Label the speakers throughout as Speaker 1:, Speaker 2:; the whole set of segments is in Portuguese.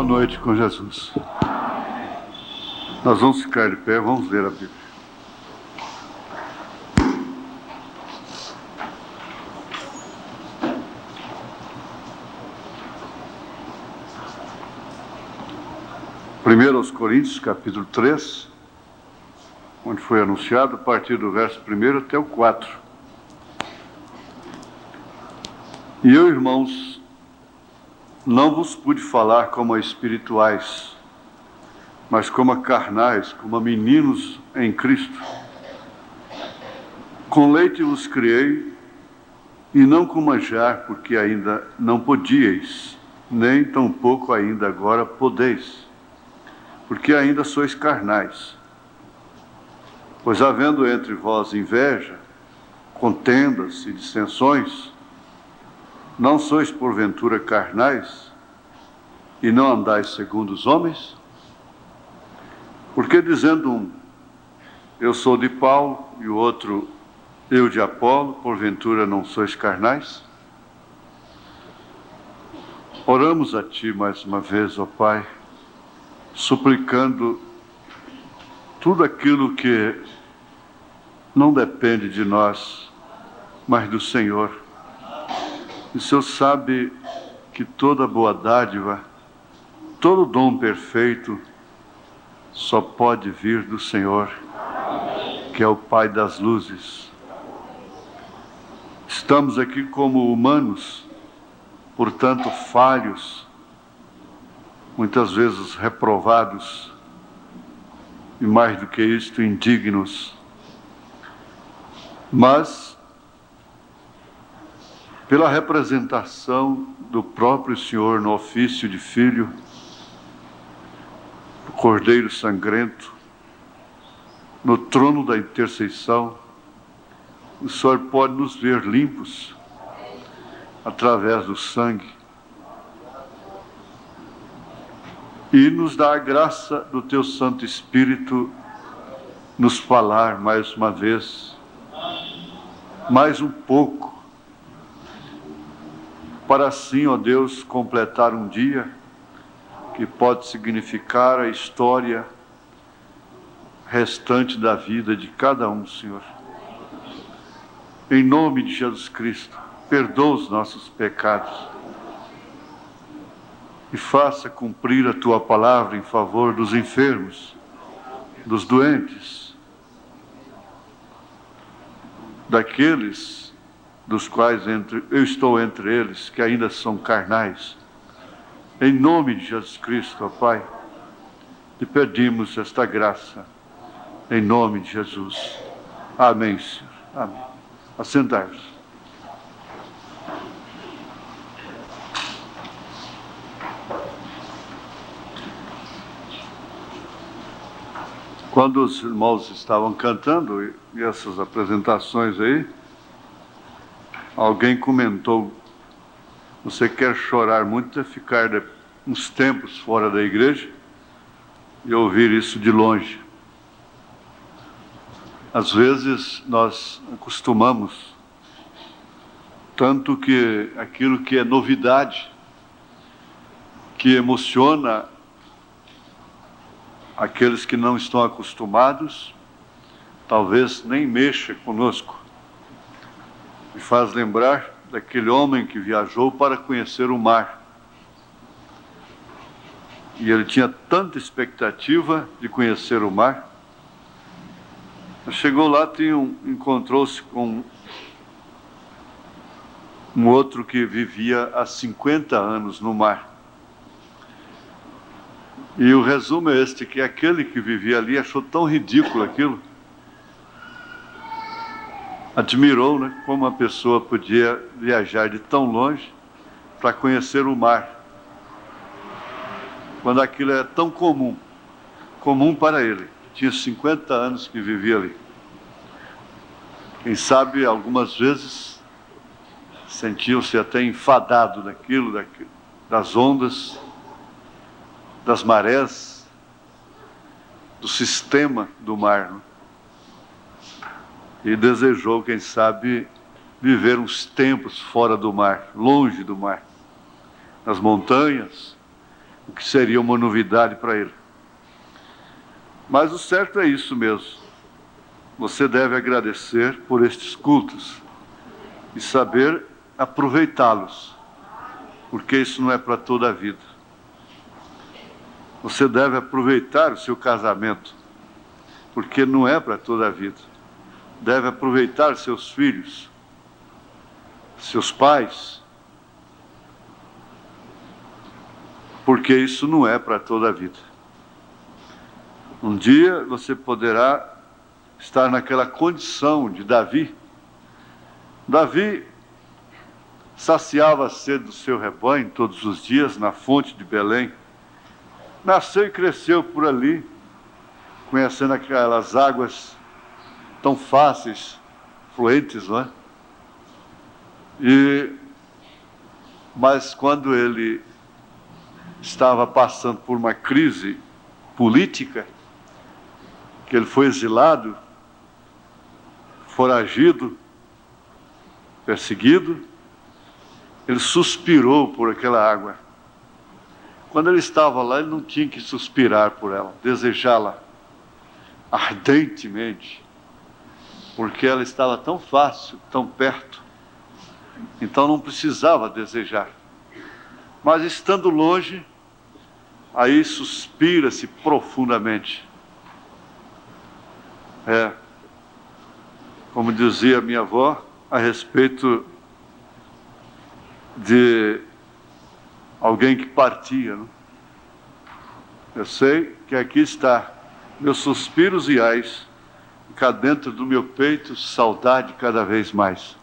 Speaker 1: Boa noite com Jesus. Nós vamos ficar de pé, vamos ler a Bíblia. Primeiro aos Coríntios, capítulo 3, onde foi anunciado a partir do verso 1 até o 4. E eu, irmãos, não vos pude falar como a espirituais, mas como a carnais, como a meninos em Cristo. Com leite vos criei, e não com manjar, porque ainda não podíeis, nem tampouco ainda agora podeis, porque ainda sois carnais. Pois havendo entre vós inveja, contendas e dissensões, não sois porventura carnais, e não andais segundo os homens? Porque dizendo um, eu sou de Paulo, e o outro, eu de Apolo, porventura não sois carnais? Oramos a Ti mais uma vez, ó Pai, suplicando tudo aquilo que não depende de nós, mas do Senhor. E o Senhor sabe que toda boa dádiva, todo dom perfeito, só pode vir do Senhor, que é o Pai das luzes. Estamos aqui como humanos, portanto falhos, muitas vezes reprovados, e mais do que isto, indignos. Mas, pela representação do próprio Senhor no ofício de Filho, do Cordeiro Sangrento, no trono da intercessão, o Senhor pode nos ver limpos através do sangue e nos dá a graça do Teu Santo Espírito nos falar mais uma vez, mais um pouco, para assim, ó Deus, completar um dia que pode significar a história restante da vida de cada um, Senhor. Em nome de Jesus Cristo, perdoa os nossos pecados e faça cumprir a Tua palavra em favor dos enfermos, dos doentes, daqueles dos quais eu estou entre eles, que ainda são carnais. Em nome de Jesus Cristo, ó Pai, te pedimos esta graça, em nome de Jesus. Amém, Senhor. Amém. Assentai-vos. Quando os irmãos estavam cantando, e essas apresentações aí, alguém comentou, você quer chorar muito é ficar uns tempos fora da igreja e ouvir isso de longe. Às vezes nós acostumamos, tanto que aquilo que é novidade, que emociona aqueles que não estão acostumados, talvez nem mexa conosco. Me faz lembrar daquele homem que viajou para conhecer o mar. E ele tinha tanta expectativa de conhecer o mar. Chegou lá, encontrou-se com um outro que vivia há 50 anos no mar. E o resumo é este, que aquele que vivia ali achou tão ridículo aquilo. Admirou, né, como uma pessoa podia viajar de tão longe para conhecer o mar, quando aquilo é tão comum para ele. Tinha 50 anos que vivia ali. Quem sabe, algumas vezes, sentiu-se até enfadado daquilo, das ondas, das marés, do sistema do mar, né? E desejou, quem sabe, viver uns tempos fora do mar, longe do mar, nas montanhas, o que seria uma novidade para ele. Mas o certo é isso mesmo. Você deve agradecer por estes cultos e saber aproveitá-los, porque isso não é para toda a vida. Você deve aproveitar o seu casamento, porque não é para toda a vida. Deve aproveitar seus filhos, seus pais, porque isso não é para toda a vida. Um dia você poderá estar naquela condição de Davi. Davi saciava a sede do seu rebanho todos os dias na fonte de Belém. Nasceu e cresceu por ali, conhecendo aquelas águas tão fáceis, fluentes, não é? Mas quando ele estava passando por uma crise política, que ele foi exilado, foragido, perseguido, ele suspirou por aquela água. Quando ele estava lá, ele não tinha que suspirar por ela, desejá-la ardentemente, porque ela estava tão fácil, tão perto, então não precisava desejar. Mas estando longe, aí suspira-se profundamente. Como dizia minha avó, a respeito de alguém que partia, não? Eu sei que aqui está, meus suspiros e ais, cá dentro do meu peito, saudade cada vez mais.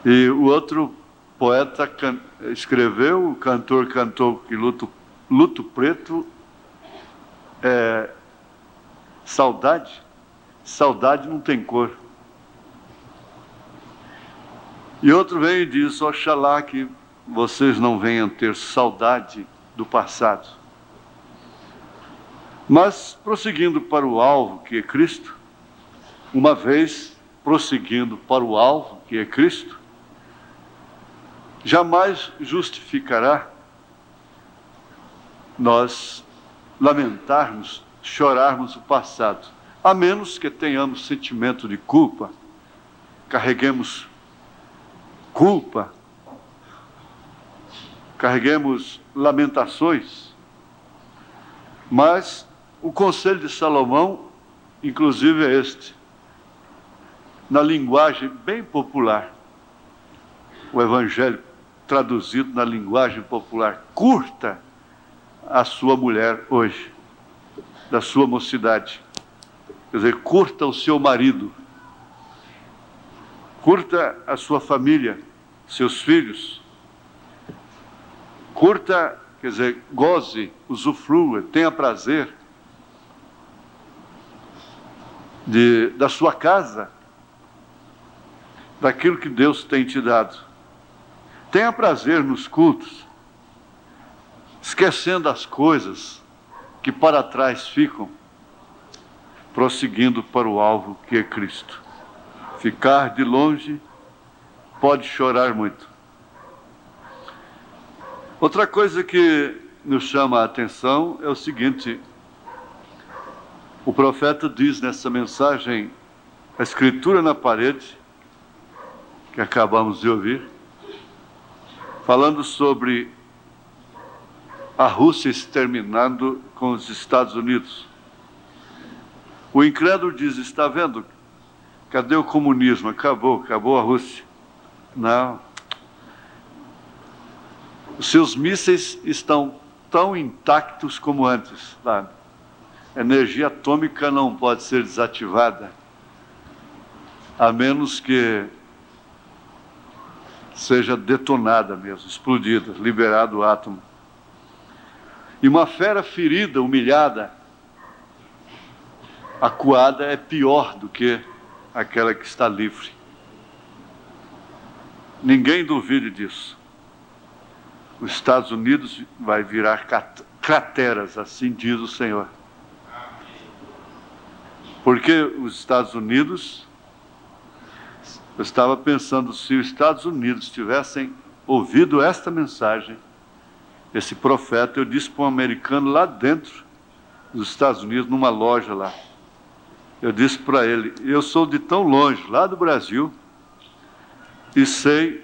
Speaker 1: E o outro poeta escreveu, o cantor cantou que luto preto é saudade. Saudade não tem cor. E outro vem e diz, oxalá que vocês não venham ter saudade do passado. Mas, prosseguindo para o alvo, que é Cristo, uma vez prosseguindo para o alvo, que é Cristo, jamais justificará nós lamentarmos, chorarmos o passado, a menos que tenhamos sentimento de culpa, carreguemos culpa, carreguemos lamentações. Mas o conselho de Salomão, inclusive, é este, na linguagem bem popular, o Evangelho traduzido na linguagem popular: curta a sua mulher hoje, da sua mocidade. Quer dizer, curta o seu marido, curta a sua família, seus filhos, curta, quer dizer, goze, usufrua, tenha prazer da sua casa, daquilo que Deus tem te dado. Tenha prazer nos cultos, esquecendo as coisas que para trás ficam, prosseguindo para o alvo que é Cristo. Ficar de longe pode chorar muito. Outra coisa que nos chama a atenção é o seguinte: o profeta diz nessa mensagem, a escritura na parede, que acabamos de ouvir, falando sobre a Rússia exterminando com os Estados Unidos. O incrédulo diz, está vendo? Cadê o comunismo? Acabou a Rússia. Não. Os seus mísseis estão tão intactos como antes. Lá. A energia atômica não pode ser desativada, a menos que seja detonada mesmo, explodida, liberado o átomo. E uma fera ferida, humilhada, acuada, é pior do que aquela que está livre. Ninguém duvide disso. Os Estados Unidos vai virar crateras, assim diz o Senhor. Porque os Estados Unidos, eu estava pensando, se os Estados Unidos tivessem ouvido esta mensagem, esse profeta, eu disse para um americano lá dentro dos Estados Unidos, numa loja lá. Eu disse para ele, eu sou de tão longe, lá do Brasil, e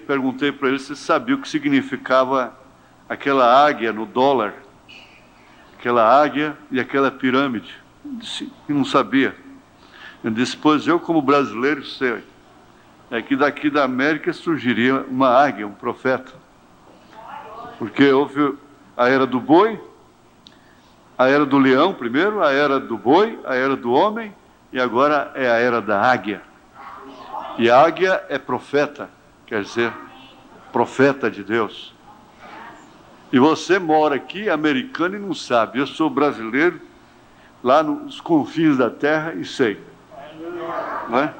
Speaker 1: perguntei para ele se sabia o que significava aquela águia no dólar, aquela águia e aquela pirâmide. Ele disse que não sabia. Eu disse, pois eu como brasileiro sei, é que daqui da América surgiria uma águia, um profeta. Porque houve a era do boi, a era do leão primeiro, a era do boi, a era do homem, e agora é a era da águia. E a águia é profeta, quer dizer, profeta de Deus. E você mora aqui, americano, e não sabe. Eu sou brasileiro, lá nos confins da terra, e sei. Não é?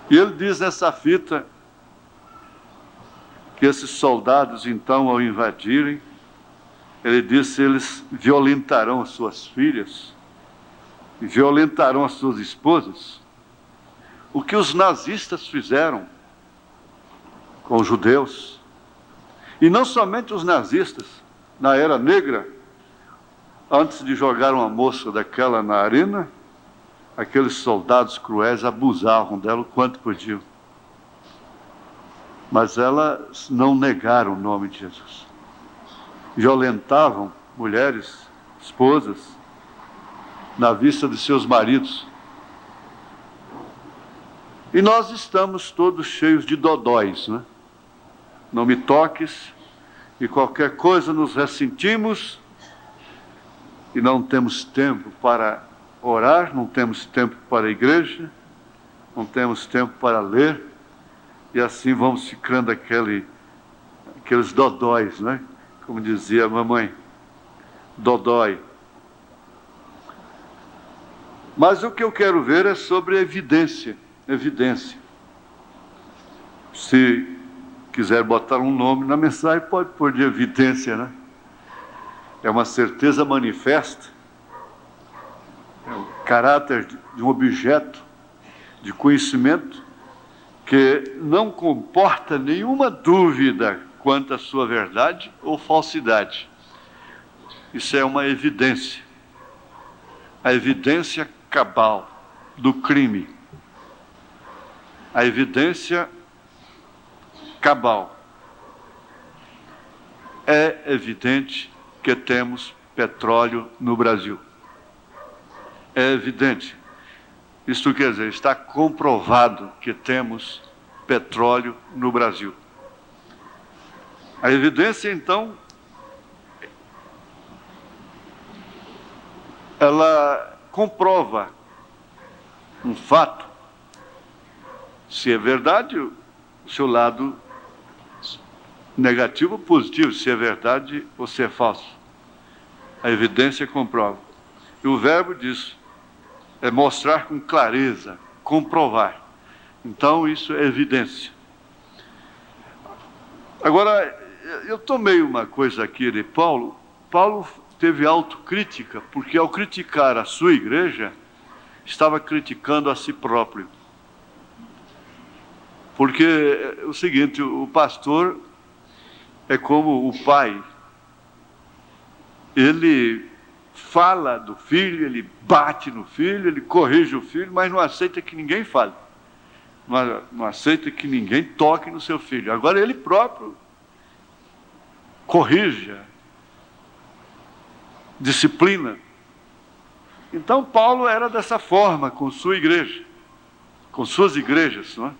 Speaker 1: E ele diz nessa fita que esses soldados, então, ao invadirem, ele disse, eles violentarão as suas filhas, e violentarão as suas esposas, o que os nazistas fizeram com os judeus. E não somente os nazistas, na era negra, antes de jogar uma moça daquela na arena, aqueles soldados cruéis abusavam dela o quanto podiam. Mas elas não negaram o nome de Jesus. Violentavam mulheres, esposas, na vista de seus maridos. E nós estamos todos cheios de dodóis, né? Não me toques, e qualquer coisa nos ressentimos, e não temos tempo para orar, não temos tempo para a igreja, não temos tempo para ler, e assim vamos ficando aqueles dodóis, né? Como dizia a mamãe, dodói. Mas o que eu quero ver é sobre a evidência. Se quiser botar um nome na mensagem, pode pôr de evidência, né? É uma certeza manifesta, é o caráter de um objeto de conhecimento que não comporta nenhuma dúvida quanto à sua verdade ou falsidade. Isso é uma evidência. A evidência cabal do crime. A evidência cabal. É evidente que temos petróleo no Brasil. É evidente. Isto quer dizer, está comprovado que temos petróleo no Brasil. A evidência, então, ela comprova um fato. Se é verdade, o seu lado negativo ou positivo, se é verdade ou se é falso. A evidência comprova. E o verbo disso é mostrar com clareza, comprovar. Então, isso é evidência. Agora, eu tomei uma coisa aqui de Paulo. Paulo teve autocrítica, porque ao criticar a sua igreja, estava criticando a si próprio. Porque é o seguinte, o pastor é como o pai. Ele fala do filho, ele bate no filho, ele corrige o filho, mas não aceita que ninguém fale. Não aceita que ninguém toque no seu filho. Agora ele próprio corrija, disciplina. Então Paulo era dessa forma com sua igreja, com suas igrejas, não é?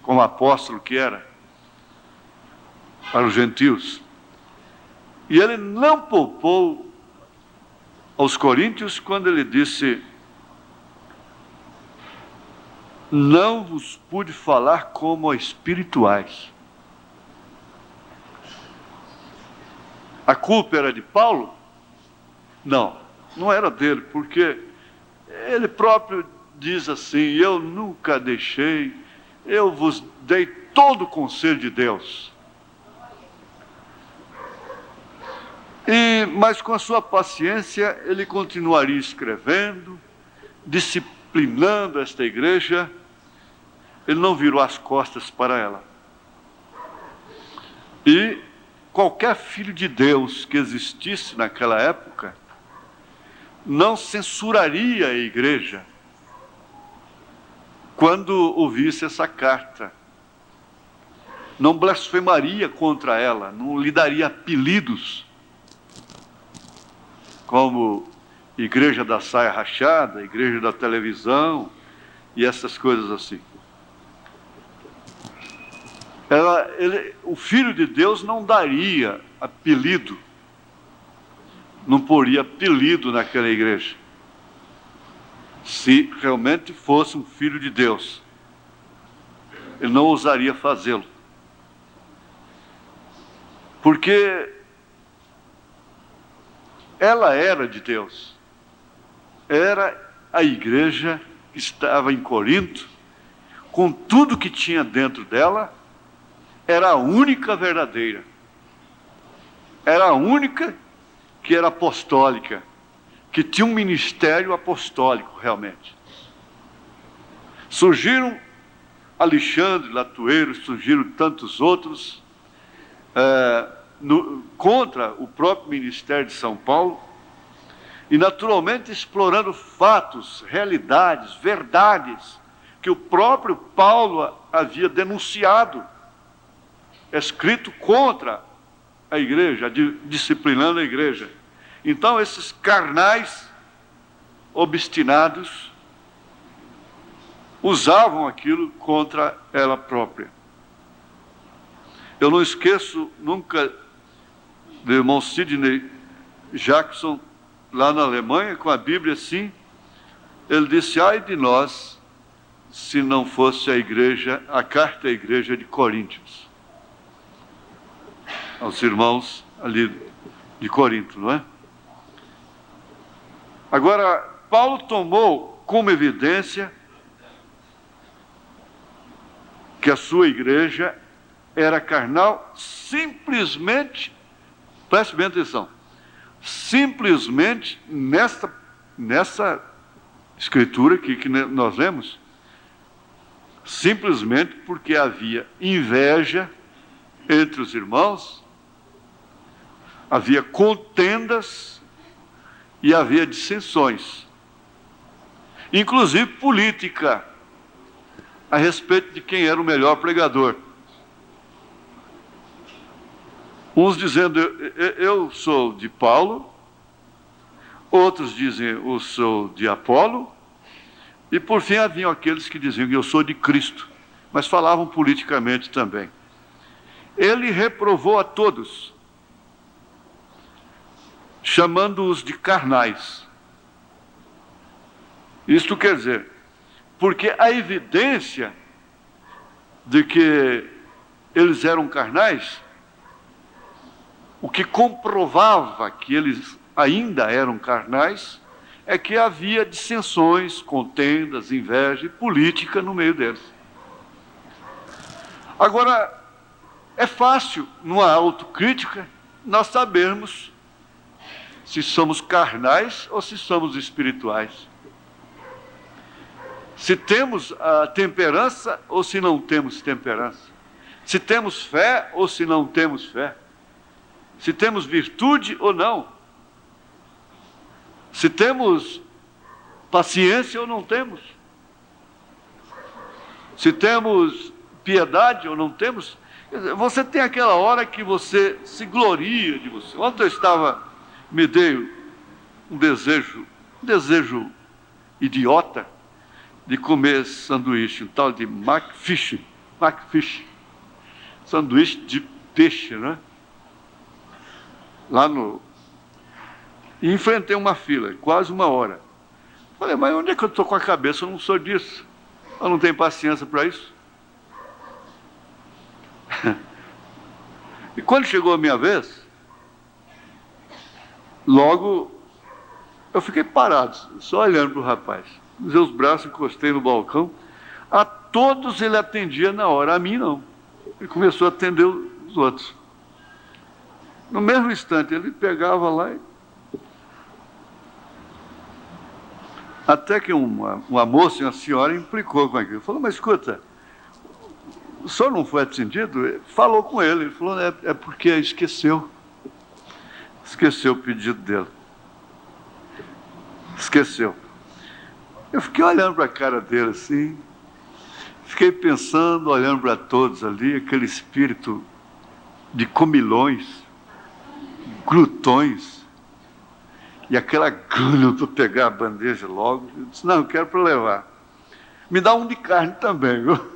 Speaker 1: Como apóstolo que era para os gentios. E ele não poupou aos coríntios quando ele disse: não vos pude falar como a espirituais. A culpa era de Paulo? Não, não era dele, porque ele próprio diz assim: eu nunca deixei, eu vos dei todo o conselho de Deus. Mas com a sua paciência, ele continuaria escrevendo, disciplinando esta igreja. Ele não virou as costas para ela. E qualquer filho de Deus que existisse naquela época não censuraria a igreja quando ouvisse essa carta. Não blasfemaria contra ela, não lhe daria apelidos como igreja da saia rachada, igreja da televisão e essas coisas assim. O Filho de Deus não daria apelido, não poria apelido naquela igreja, se realmente fosse um Filho de Deus. Ele não ousaria fazê-lo, porque ela era de Deus, era a igreja que estava em Corinto, com tudo que tinha dentro dela, era a única verdadeira, era a única que era apostólica, que tinha um ministério apostólico realmente. Surgiram Alexandre, Latueiro, surgiram tantos outros contra o próprio ministério de São Paulo, e naturalmente explorando fatos, realidades, verdades, que o próprio Paulo havia denunciado, escrito contra a igreja, disciplinando a igreja. Então esses carnais obstinados usavam aquilo contra ela própria. Eu não esqueço nunca do irmão Sidney Jackson, lá na Alemanha, com a Bíblia assim, ele disse: ai de nós, se não fosse a igreja, a carta à igreja de Coríntios, aos irmãos ali de Corinto, não é? Agora, Paulo tomou como evidência que a sua igreja era carnal simplesmente, preste bem atenção, simplesmente nessa escritura que nós lemos, simplesmente porque havia inveja entre os irmãos, havia contendas e havia dissensões, inclusive política, a respeito de quem era o melhor pregador. Uns dizendo, eu sou de Paulo, outros dizem, eu sou de Apolo, e por fim haviam aqueles que diziam que eu sou de Cristo, mas falavam politicamente também. Ele reprovou a todos, chamando-os de carnais. Isto quer dizer, porque a evidência de que eles eram carnais, o que comprovava que eles ainda eram carnais, é que havia dissensões, contendas, inveja e política no meio deles. Agora, é fácil, numa autocrítica, nós sabermos se somos carnais ou se somos espirituais. Se temos a temperança ou se não temos temperança. Se temos fé ou se não temos fé. Se temos virtude ou não. Se temos paciência ou não temos. Se temos piedade ou não temos. Você tem aquela hora que você se gloria de você. Ontem me dei um desejo idiota de comer sanduíche, um tal de McFish, sanduíche de peixe, né? E enfrentei uma fila, quase uma hora. Falei, mas onde é que eu estou com a cabeça? Eu não sou disso. Eu não tenho paciência para isso. E quando chegou a minha vez, logo eu fiquei parado, só olhando para o rapaz. Usei os braços, encostei no balcão. A todos ele atendia na hora, a mim não. Ele começou a atender os outros. No mesmo instante, ele pegava lá e... Até que uma moça e uma senhora implicou com aquilo. Falou, mas escuta, o senhor não foi atendido? Falou com ele. Ele falou, é porque esqueceu. Esqueceu o pedido dele. Esqueceu. Eu fiquei olhando para a cara dele assim, fiquei pensando, olhando para todos ali, aquele espírito de comilões, glutões, e aquela gana para pegar a bandeja logo. Eu disse, não, eu quero para levar. Me dá um de carne também, viu?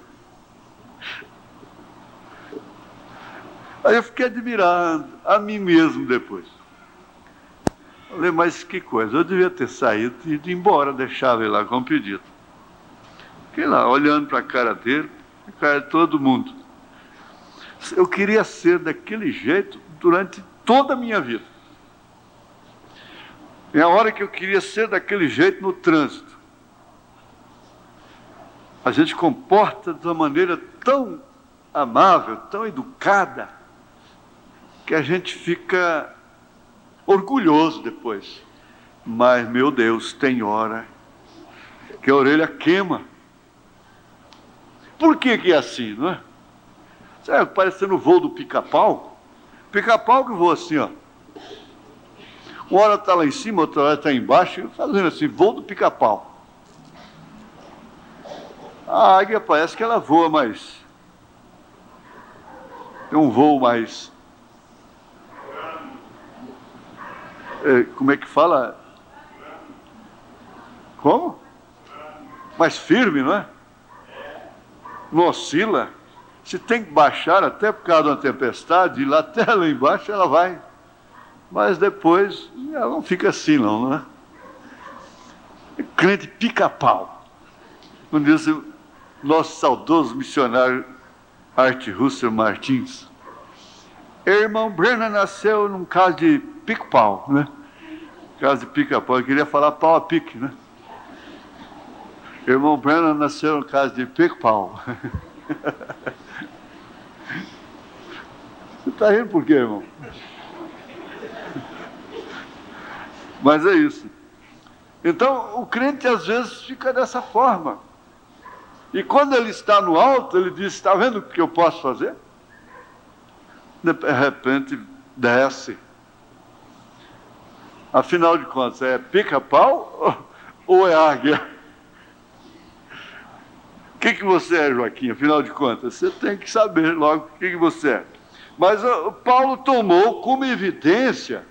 Speaker 1: Aí eu fiquei admirando a mim mesmo depois. Falei, mas que coisa, eu devia ter saído e ido embora, deixava ele lá com o pedido. Fiquei lá, olhando para a cara dele, a cara de todo mundo. Eu queria ser daquele jeito durante toda a minha vida. É a hora que eu queria ser daquele jeito no trânsito. A gente comporta de uma maneira tão amável, tão educada, que a gente fica orgulhoso depois. Mas, meu Deus, tem hora que a orelha queima. Por que é assim, não é? Sabe, parecendo o voo do pica-pau. Pica-pau que voa assim, ó. Uma hora está lá em cima, outra hora está embaixo, fazendo assim, voo do pica-pau. A águia parece que ela voa mais. Tem um voo mais... como é que fala? Como? Mais firme, não é? Não oscila. Se tem que baixar até por causa de uma tempestade, ir lá até lá embaixo, ela vai. Mas depois, ela não fica assim não é? Crente pica-pau. Como diz o nosso saudoso missionário Art Russell Martins. Irmão Brennan nasceu num caso de pica-pau, né? Caso de pica-pau, eu queria falar pau a pique, né? Irmão Brennan nasceu no caso de pica-pau. Você está rindo por quê, irmão? Mas é isso. Então, o crente às vezes fica dessa forma. E quando ele está no alto, ele diz, está vendo o que eu posso fazer? De repente, desce. Afinal de contas, é pica-pau ou é águia? O que você é, Joaquim? Afinal de contas, você tem que saber logo o que você é. Mas Paulo tomou como evidência,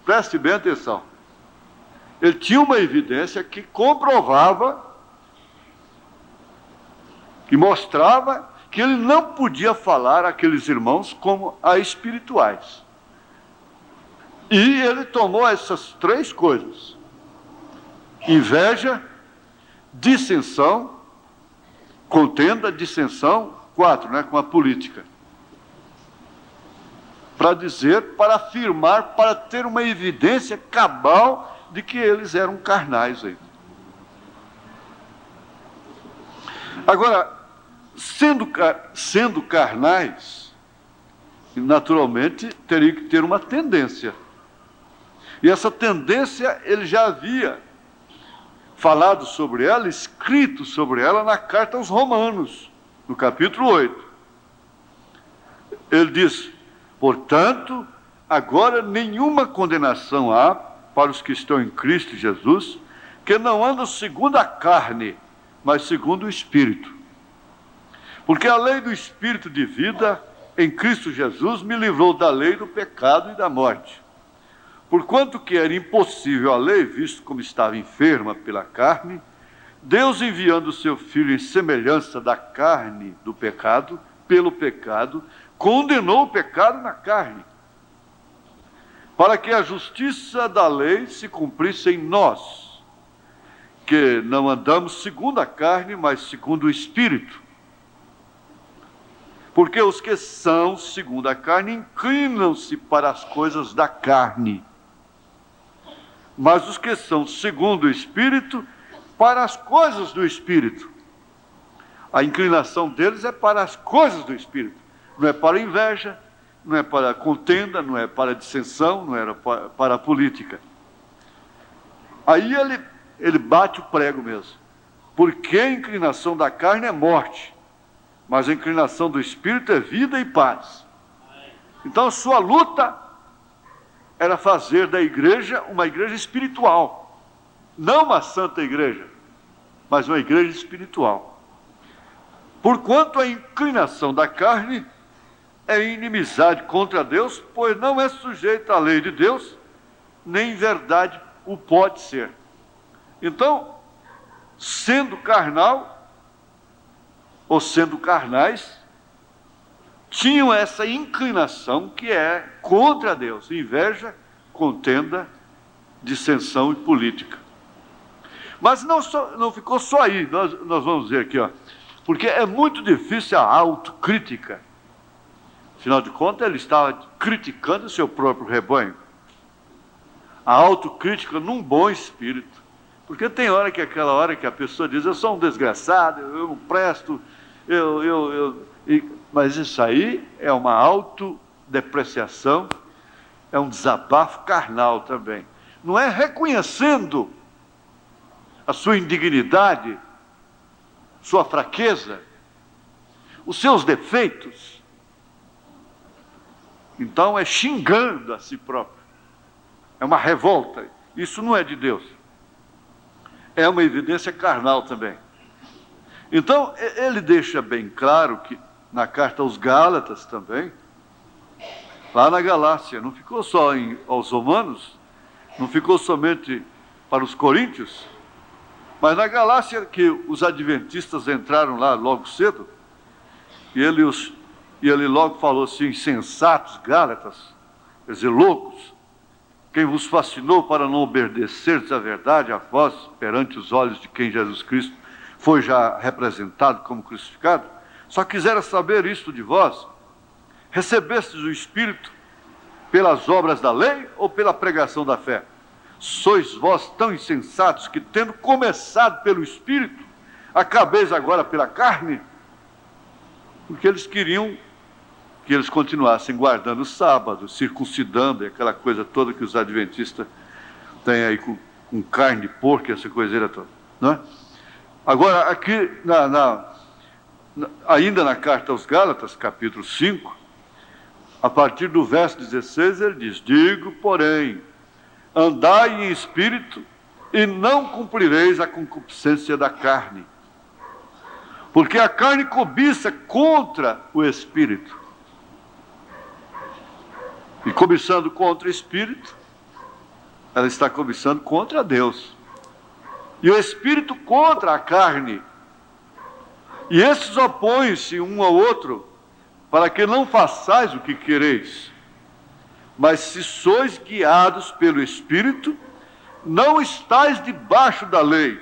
Speaker 1: preste bem atenção, ele tinha uma evidência que comprovava, que mostrava que ele não podia falar àqueles irmãos como a espirituais. E ele tomou essas três coisas: inveja, dissensão, contenda, dissensão, 4, né, com a política. Para dizer, para afirmar, para ter uma evidência cabal de que eles eram carnais ainda. Agora, sendo carnais, naturalmente teria que ter uma tendência. E essa tendência ele já havia falado sobre ela, escrito sobre ela na carta aos Romanos, no capítulo 8. Ele diz, portanto, agora nenhuma condenação há para os que estão em Cristo Jesus, que não andam segundo a carne, mas segundo o Espírito. Porque a lei do Espírito de vida em Cristo Jesus me livrou da lei do pecado e da morte. Porquanto que era impossível a lei, visto como estava enferma pela carne, Deus enviando o seu Filho em semelhança da carne do pecado, pelo pecado, condenou o pecado na carne, para que a justiça da lei se cumprisse em nós, que não andamos segundo a carne, mas segundo o Espírito. Porque os que são segundo a carne inclinam-se para as coisas da carne, mas os que são segundo o Espírito, para as coisas do Espírito. A inclinação deles é para as coisas do Espírito, não é para a inveja, não é para a contenda, não é para a dissensão, não era para a política. Aí ele bate o prego mesmo. Porque a inclinação da carne é morte, mas a inclinação do Espírito é vida e paz. Então, sua luta era fazer da igreja uma igreja espiritual, não uma santa igreja, mas uma igreja espiritual. Porquanto a inclinação da carne é inimizade contra Deus, pois não é sujeita à lei de Deus, nem em verdade o pode ser. Então, sendo carnal, ou sendo carnais, tinham essa inclinação que é contra Deus: inveja, contenda, dissensão e política. Mas não ficou só aí, nós vamos ver aqui, porque é muito difícil a autocrítica. Afinal de contas, ele estava criticando o seu próprio rebanho. A autocrítica num bom espírito. Porque tem aquela hora que a pessoa diz: eu sou um desgraçado, eu não presto, mas isso aí é uma autodepreciação, é um desabafo carnal também. Não é reconhecendo a sua indignidade, sua fraqueza, os seus defeitos. Então é xingando a si próprio. É uma revolta. Isso não é de Deus. É uma evidência carnal também. Então, ele deixa bem claro que, na carta aos Gálatas também, lá na Galácia, não ficou só aos Romanos, não ficou somente para os Coríntios, mas na Galácia, que os adventistas entraram lá logo cedo, e ele logo falou assim: insensatos Gálatas, quer dizer, loucos, quem vos fascinou para não obedecerdes à verdade, a vós, perante os olhos de quem Jesus Cristo foi já representado como crucificado, só quisera saber isto de vós: recebestes o Espírito pelas obras da lei ou pela pregação da fé? Sois vós tão insensatos que, tendo começado pelo Espírito, acabeis agora pela carne? Porque eles queriam que eles continuassem guardando o sábado, circuncidando, e aquela coisa toda que os adventistas têm aí com carne de porco, essa coiseira toda, não é? Agora, aqui, ainda na carta aos Gálatas, capítulo 5, a partir do verso 16, ele diz: digo, porém, andai em espírito e não cumprireis a concupiscência da carne, porque a carne cobiça contra o espírito, e cobiçando contra o espírito, ela está cobiçando contra Deus, e o espírito contra a carne, e esses opõem-se um ao outro, para que não façais o que quereis. Mas se sois guiados pelo Espírito, não estáis debaixo da lei,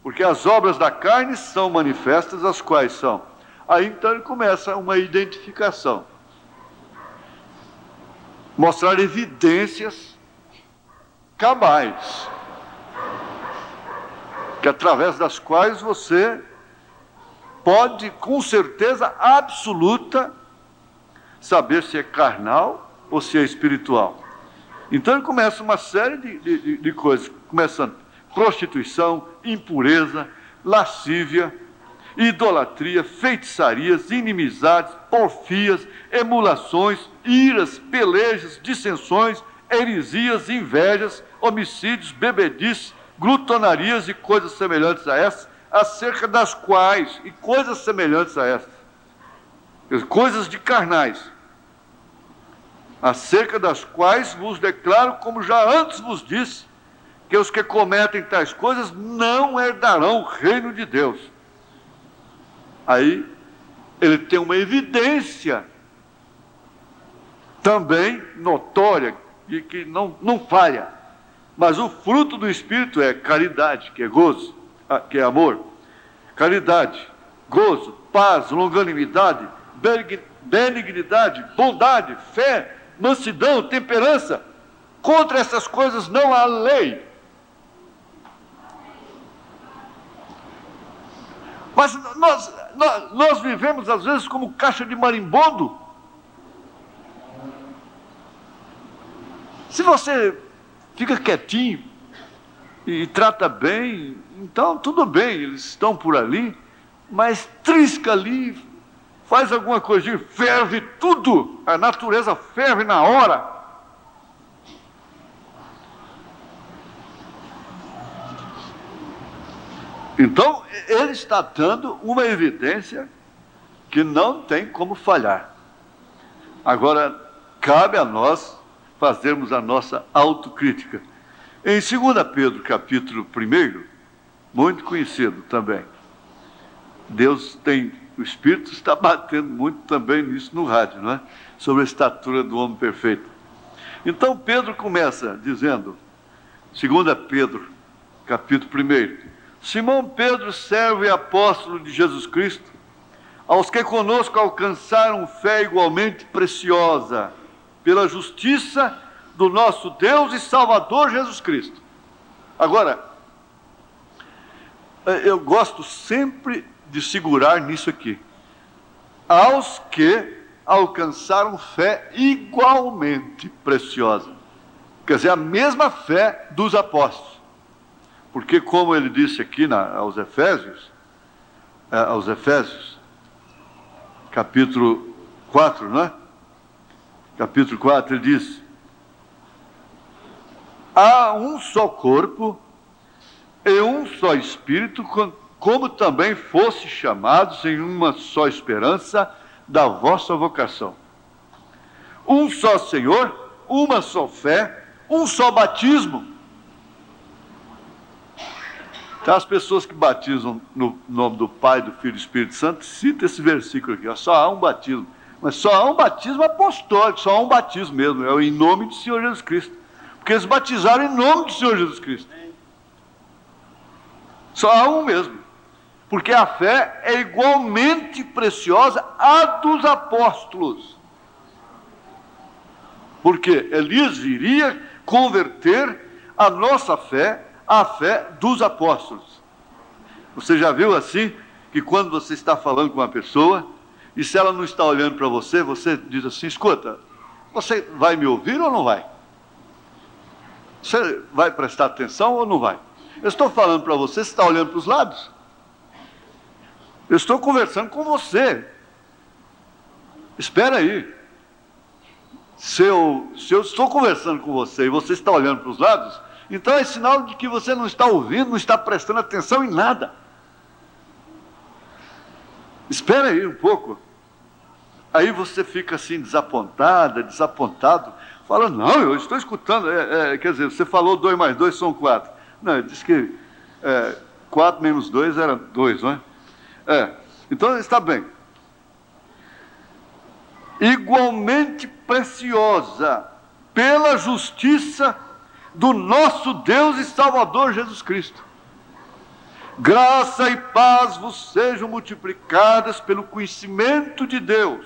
Speaker 1: porque as obras da carne são manifestas, as quais são. Aí então ele começa uma identificação, mostrar evidências cabais, que através das quais você pode, com certeza absoluta, saber se é carnal ou se é espiritual. Então ele começa uma série de coisas, começando prostituição, impureza, lascívia, idolatria, feitiçarias, inimizades, porfias, emulações, iras, pelejas, dissensões, heresias, invejas, homicídios, bebedices, glutonarias e coisas semelhantes a essas, acerca das quais, e coisas semelhantes a essas, coisas de carnais, acerca das quais vos declaro, como já antes vos disse, que os que cometem tais coisas não herdarão o reino de Deus. Aí ele tem uma evidência também notória, de que não falha, mas o fruto do Espírito é caridade, que é gozo, que é amor, caridade, gozo, paz, longanimidade, benignidade, bondade, fé, mansidão, temperança. Contra essas coisas não há lei. Mas nós vivemos às vezes como caixa de marimbondo. Se você fica quietinho e trata bem, então tudo bem, eles estão por ali, mas trisca ali, faz alguma coisinha, ferve tudo, a natureza ferve na hora. Então, ele está dando uma evidência que não tem como falhar. Agora, cabe a nós fazermos a nossa autocrítica. Em 2 Pedro, capítulo 1, muito conhecido também, o Espírito está batendo muito também nisso no rádio, não é? Sobre a estatura do homem perfeito. Então, Pedro começa dizendo, 2 Pedro, capítulo 1, Simão Pedro, servo e apóstolo de Jesus Cristo, aos que conosco alcançaram fé igualmente preciosa, pela justiça do nosso Deus e Salvador Jesus Cristo. Agora, eu gosto sempre de segurar nisso aqui. Aos que alcançaram fé igualmente preciosa. Quer dizer, a mesma fé dos apóstolos. Porque, como ele disse aqui aos Efésios, capítulo 4, não é? Capítulo 4, ele diz: há um só corpo e um só Espírito, como também fosse chamados em uma só esperança da vossa vocação. Um só Senhor, uma só fé, um só batismo. As pessoas que batizam no nome do Pai, do Filho e do Espírito Santo, cita esse versículo aqui, ó, só há um batismo. Mas só há um batismo apostólico, só há um batismo mesmo, é em nome do Senhor Jesus Cristo. Porque eles batizaram em nome do Senhor Jesus Cristo. Só há um mesmo. Porque a fé é igualmente preciosa à dos apóstolos. Porque Elias viria converter a nossa fé à fé dos apóstolos. Você já viu assim, que quando você está falando com uma pessoa, e se ela não está olhando para você, você diz assim, escuta, você vai me ouvir ou não vai? Você vai prestar atenção ou não vai? Eu estou falando para você, você está olhando para os lados? Eu estou conversando com você. Espera aí. Se eu estou conversando com você e você está olhando para os lados, então é sinal de que você não está ouvindo, não está prestando atenção em nada. Espera aí um pouco. Aí você fica assim desapontado, fala, não, eu estou escutando. Quer dizer, você falou 2 mais 2 são 4. Não, ele disse que 4 menos 2 era 2, não é? Então está bem. Igualmente preciosa, pela justiça do nosso Deus e Salvador Jesus Cristo. Graça e paz vos sejam multiplicadas pelo conhecimento de Deus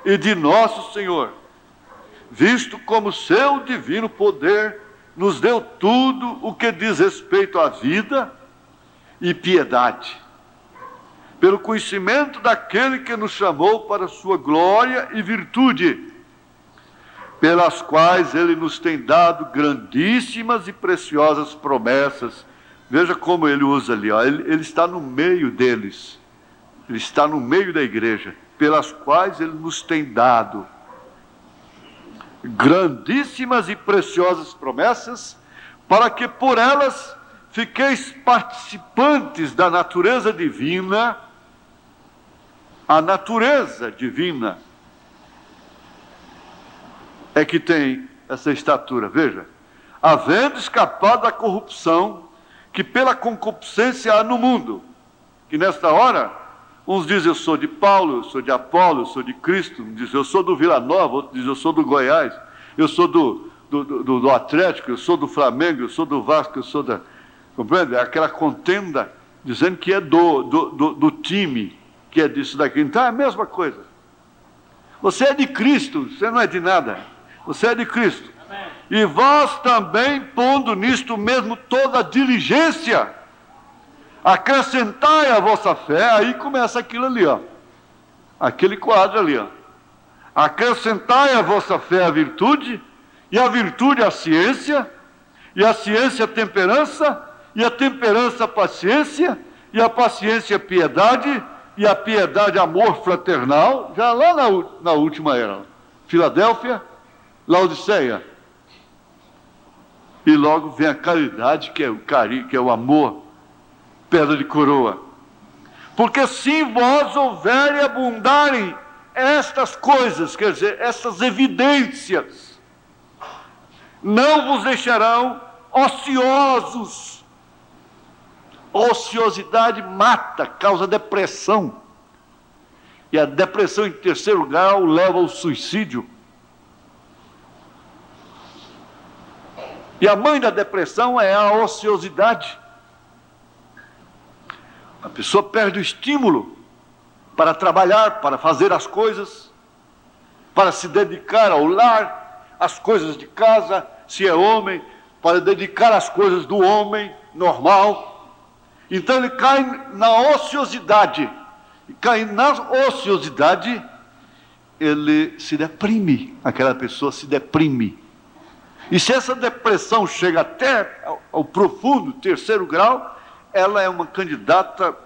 Speaker 1: e de nosso Senhor, visto como seu divino poder nos deu tudo o que diz respeito à vida e piedade, pelo conhecimento daquele que nos chamou para sua glória e virtude, pelas quais ele nos tem dado grandíssimas e preciosas promessas. Veja como ele usa ali, ó. Ele está no meio deles, ele está no meio da igreja, pelas quais ele nos tem dado grandíssimas e preciosas promessas, para que por elas fiqueis participantes da natureza divina. A natureza divina é que tem essa estatura, veja, havendo escapado da corrupção que pela concupiscência há no mundo, que nesta hora, uns dizem eu sou de Paulo, eu sou de Apolo, eu sou de Cristo, um diz eu sou do Vila Nova, outro diz eu sou do Goiás, eu sou do Atlético, eu sou do Flamengo, eu sou do Vasco, eu sou da... Compreende? É aquela contenda dizendo que é do time, que é disso daqui. Então é a mesma coisa. Você é de Cristo, você não é de nada. Você é de Cristo. Amém. E vós também, pondo nisto mesmo toda a diligência, acrescentai a vossa fé. Aí começa aquilo ali, ó. Aquele quadro ali, ó. Acrescentai a vossa fé a virtude, e a virtude a ciência, e a ciência a temperança, e a temperança a paciência, e a paciência piedade, e a piedade amor fraternal, já lá na última era. Filadélfia, Laodiceia. E logo vem a caridade, que é o amor, pedra de coroa. Porque se em vós houverem abundarem estas coisas, quer dizer, essas evidências, não vos deixarão ociosos. A ociosidade mata, causa depressão. E a depressão em terceiro grau leva ao suicídio. E a mãe da depressão é a ociosidade. A pessoa perde o estímulo para trabalhar, para fazer as coisas, para se dedicar ao lar, às coisas de casa, se é homem, para dedicar às coisas do homem normal. Então ele cai na ociosidade. E cai na ociosidade, ele se deprime. Aquela pessoa se deprime. E se essa depressão chega até ao profundo terceiro grau, ela é uma candidata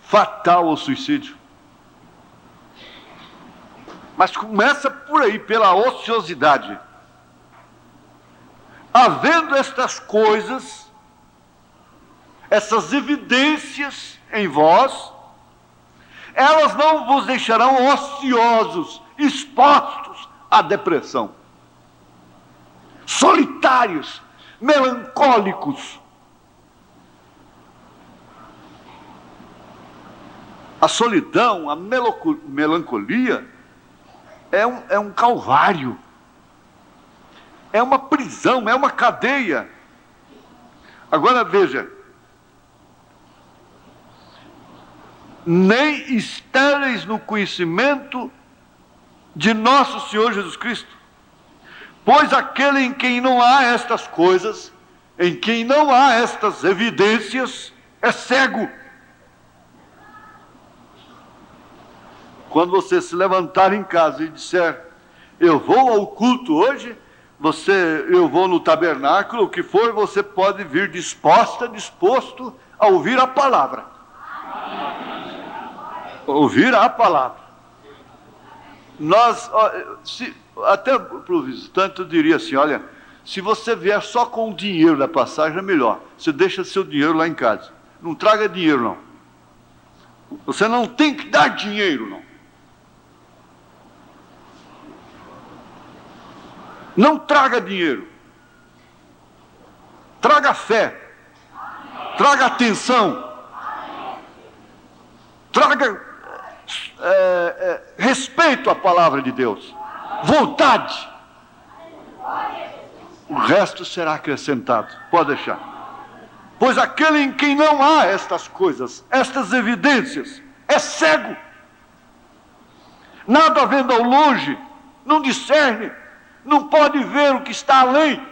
Speaker 1: fatal ao suicídio. Mas começa por aí, pela ociosidade. Havendo estas coisas, essas evidências em vós, elas não vos deixarão ociosos, expostos à depressão, solitários, melancólicos. A solidão, a melancolia é um calvário, é uma prisão, é uma cadeia. Agora veja, nem estéreis no conhecimento de nosso Senhor Jesus Cristo, pois aquele em quem não há estas coisas, em quem não há estas evidências, é cego. Quando você se levantar em casa e disser, eu vou ao culto hoje, eu vou no tabernáculo, o que for, você pode vir disposto a ouvir a palavra. Ouvir a palavra. Até para o visitante eu diria assim, olha, se você vier só com o dinheiro da passagem é melhor. Você deixa seu dinheiro lá em casa. Não traga dinheiro, não. Você não tem que dar dinheiro, não. Não traga dinheiro. Traga fé. Traga atenção. Traga respeito à palavra de Deus. Vontade. O resto será acrescentado. Pode deixar. Pois aquele em quem não há estas coisas, estas evidências, é cego. Nada vendo ao longe, não discerne, não pode ver o que está além,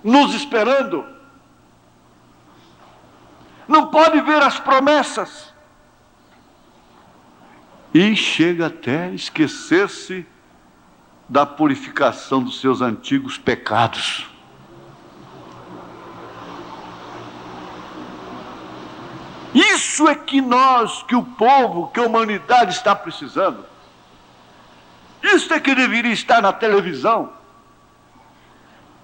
Speaker 1: nos esperando. Não pode ver as promessas. E chega até esquecer-se da purificação dos seus antigos pecados. Isso é que o povo, que a humanidade está precisando. Isso é que deveria estar na televisão,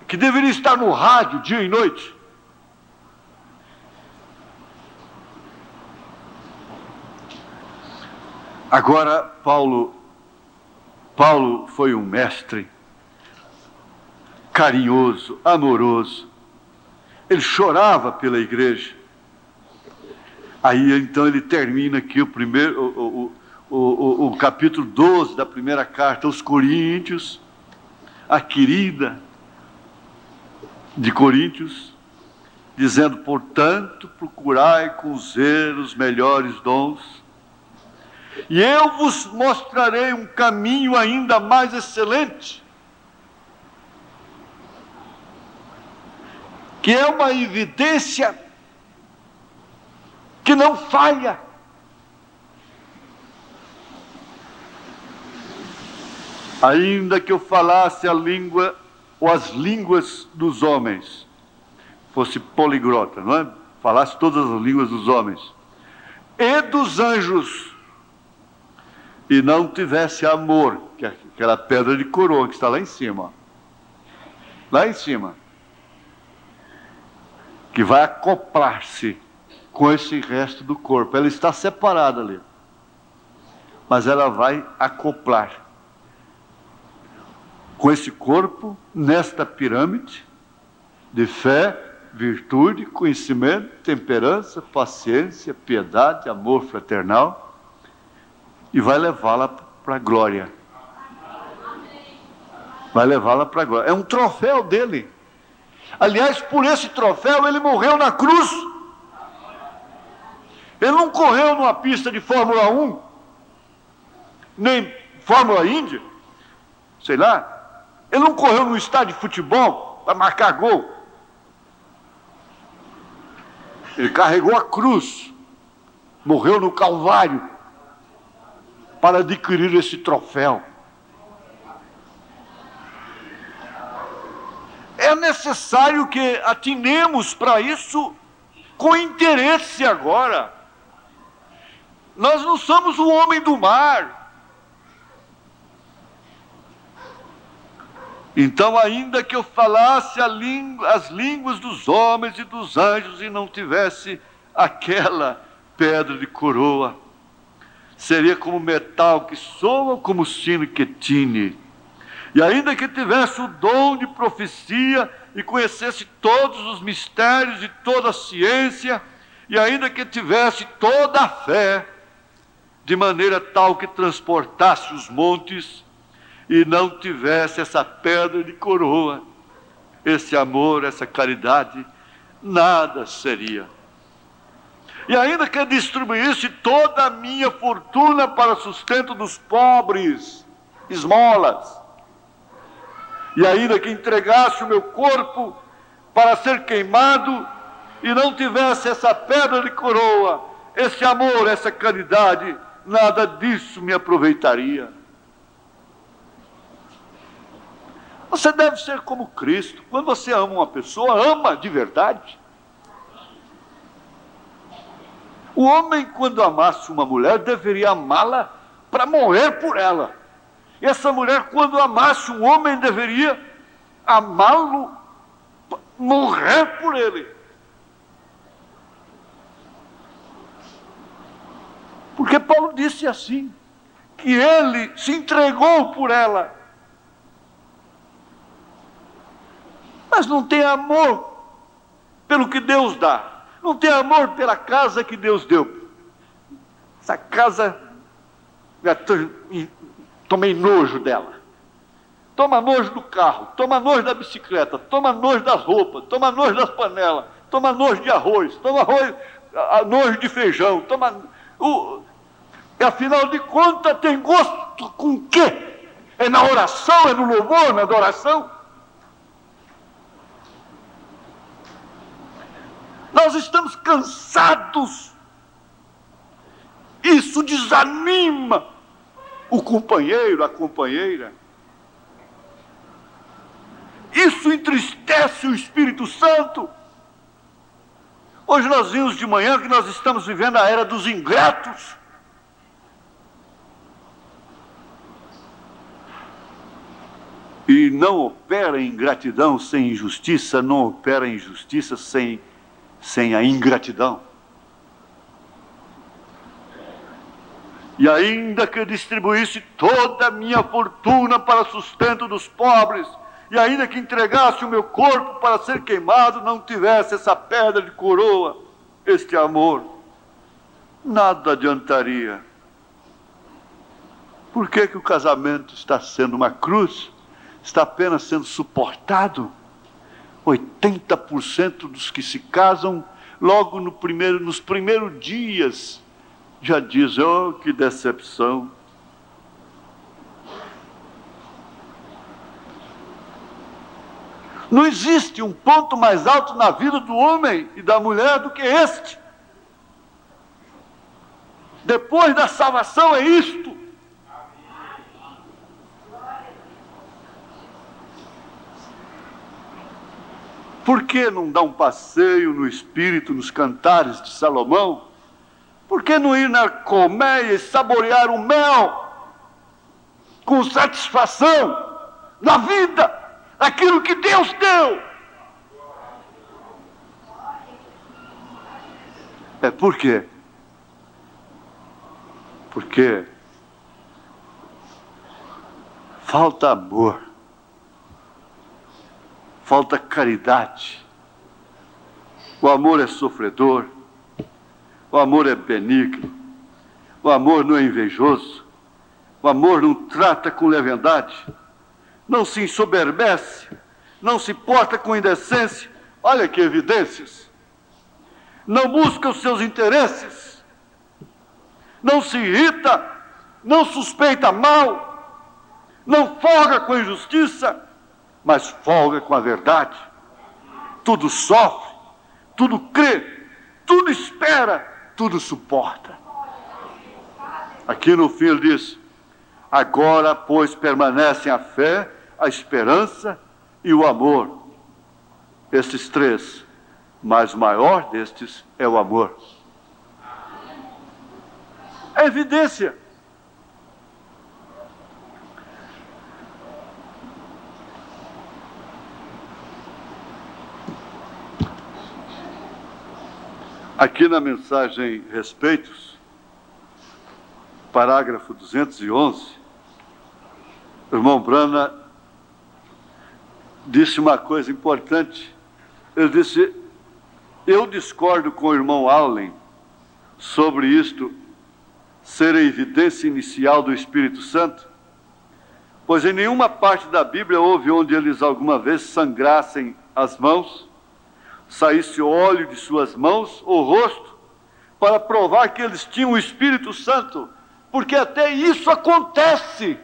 Speaker 1: que deveria estar no rádio dia e noite. Agora, Paulo foi um mestre carinhoso, amoroso. Ele chorava pela igreja. Aí, então, ele termina aqui o capítulo 12 da primeira carta aos Coríntios, a querida de Coríntios, dizendo, portanto, procurai com zelo os melhores dons, e eu vos mostrarei um caminho ainda mais excelente, que é uma evidência que não falha. Ainda que eu falasse a língua ou as línguas dos homens, fosse poliglota, não é? falasse todas as línguas dos homens e dos anjos, e não tivesse amor, que é aquela pedra de coroa que está lá em cima, lá em cima, que vai acoplar-se com esse resto do corpo. Ela está separada ali, mas ela vai acoplar com esse corpo nesta pirâmide de fé, virtude, conhecimento, temperança, paciência, piedade, amor fraternal, e vai levá-la para a glória. Vai levá-la para a glória. É um troféu dele. Aliás, por esse troféu ele morreu na cruz. Ele não correu numa pista de Fórmula 1, nem Fórmula Índia, sei lá. Ele não correu num estádio de futebol para marcar gol. Ele carregou a cruz, morreu no Calvário, para adquirir esse troféu. É necessário que atinemos para isso com interesse agora. Nós não somos o homem do mar. Então, ainda que eu falasse as línguas dos homens e dos anjos e não tivesse aquela pedra de coroa, seria como metal que soa, como sino que tine. E ainda que tivesse o dom de profecia e conhecesse todos os mistérios e toda a ciência, e ainda que tivesse toda a fé, de maneira tal que transportasse os montes, e não tivesse essa pedra de coroa, esse amor, essa caridade, nada seria. E ainda que distribuísse toda a minha fortuna para sustento dos pobres, esmolas, e ainda que entregasse o meu corpo para ser queimado, e não tivesse essa pedra de coroa, esse amor, essa caridade, nada disso me aproveitaria. Você deve ser como Cristo. Quando você ama uma pessoa, ama de verdade. O homem, quando amasse uma mulher, deveria amá-la para morrer por ela. E essa mulher, quando amasse um homem, deveria amá-lo, morrer por ele. Porque Paulo disse assim, que ele se entregou por ela. Mas não tem amor pelo que Deus dá. Não tem amor pela casa que Deus deu. Essa casa, tomei nojo dela. Toma nojo do carro, toma nojo da bicicleta, toma nojo das roupas, toma nojo das panelas, toma nojo de arroz, toma nojo de feijão, e afinal de contas tem gosto com o quê? É na oração, é no louvor, na adoração? Nós estamos cansados. Isso desanima o companheiro, a companheira. Isso entristece o Espírito Santo. Hoje nós vimos de manhã que nós estamos vivendo a era dos ingratos. E não opera ingratidão sem injustiça, não opera injustiça sem a ingratidão. E ainda que eu distribuísse toda a minha fortuna para sustento dos pobres, e ainda que entregasse o meu corpo para ser queimado, não tivesse essa pedra de coroa, este amor, nada adiantaria. Por que o casamento está sendo uma cruz? Está apenas sendo suportado? 80% dos que se casam, logo nos primeiros dias, já dizem, oh, que decepção. Não existe um ponto mais alto na vida do homem e da mulher do que este. Depois da salvação é isto. Por que não dar um passeio no espírito, nos cantares de Salomão? Por que não ir na colmeia e saborear o mel com satisfação da vida, daquilo que Deus deu? Por quê? Porque falta amor, falta caridade. O amor é sofredor, o amor é benigno, o amor não é invejoso, o amor não trata com leviandade, não se ensoberbece, não se porta com indecência. Olha que evidências! Não busca os seus interesses, não se irrita, não suspeita mal, não folga com a injustiça, mas folga com a verdade. Tudo sofre, tudo crê, tudo espera, tudo suporta. Aqui no fim ele diz: agora, pois, permanecem a fé, a esperança e o amor. Estes três, mas o maior destes é o amor. É evidência. Aqui na mensagem Respeitos, parágrafo 211, o irmão Brana disse uma coisa importante. Ele disse: eu discordo com o irmão Allen sobre isto ser a evidência inicial do Espírito Santo, pois em nenhuma parte da Bíblia houve onde eles alguma vez sangrassem as mãos, saísse óleo de suas mãos ou rosto, para provar que eles tinham o Espírito Santo, porque até isso acontece.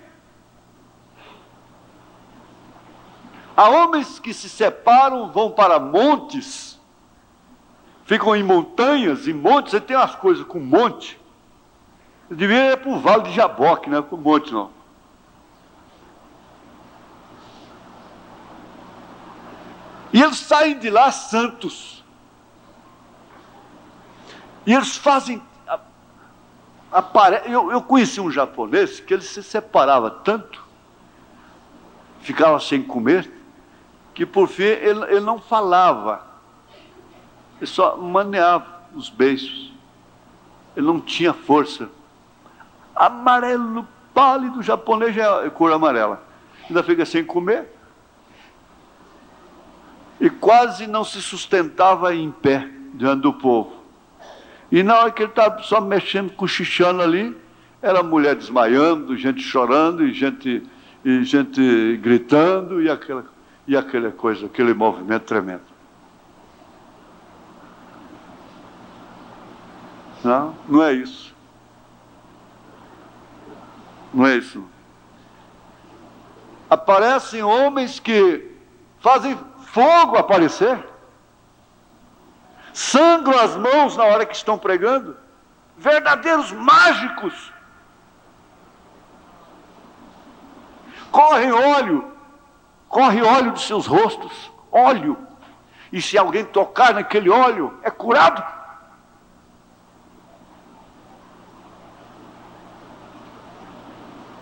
Speaker 1: Há homens que se separam, vão para montes, ficam em montanhas e montes. Você tem umas coisas com monte, devia ir para o Vale de Jaboque, não é com monte não. E eles saem de lá santos. E eles fazem... Eu conheci um japonês que ele se separava tanto, ficava sem comer, que por fim ele não falava. Ele só maneava os beiços. Ele não tinha força. Amarelo, pálido, japonês já é cor amarela. Ainda fica sem comer. E quase não se sustentava em pé diante do povo. E na hora que ele estava só mexendo, cochichando ali, era mulher desmaiando, gente chorando e gente gritando e aquela coisa, aquele movimento tremendo. Não é isso. Não é isso. Aparecem homens que fazem fogo aparecer, sangram as mãos na hora que estão pregando, verdadeiros mágicos. Corre óleo dos seus rostos, óleo, e se alguém tocar naquele óleo, é curado.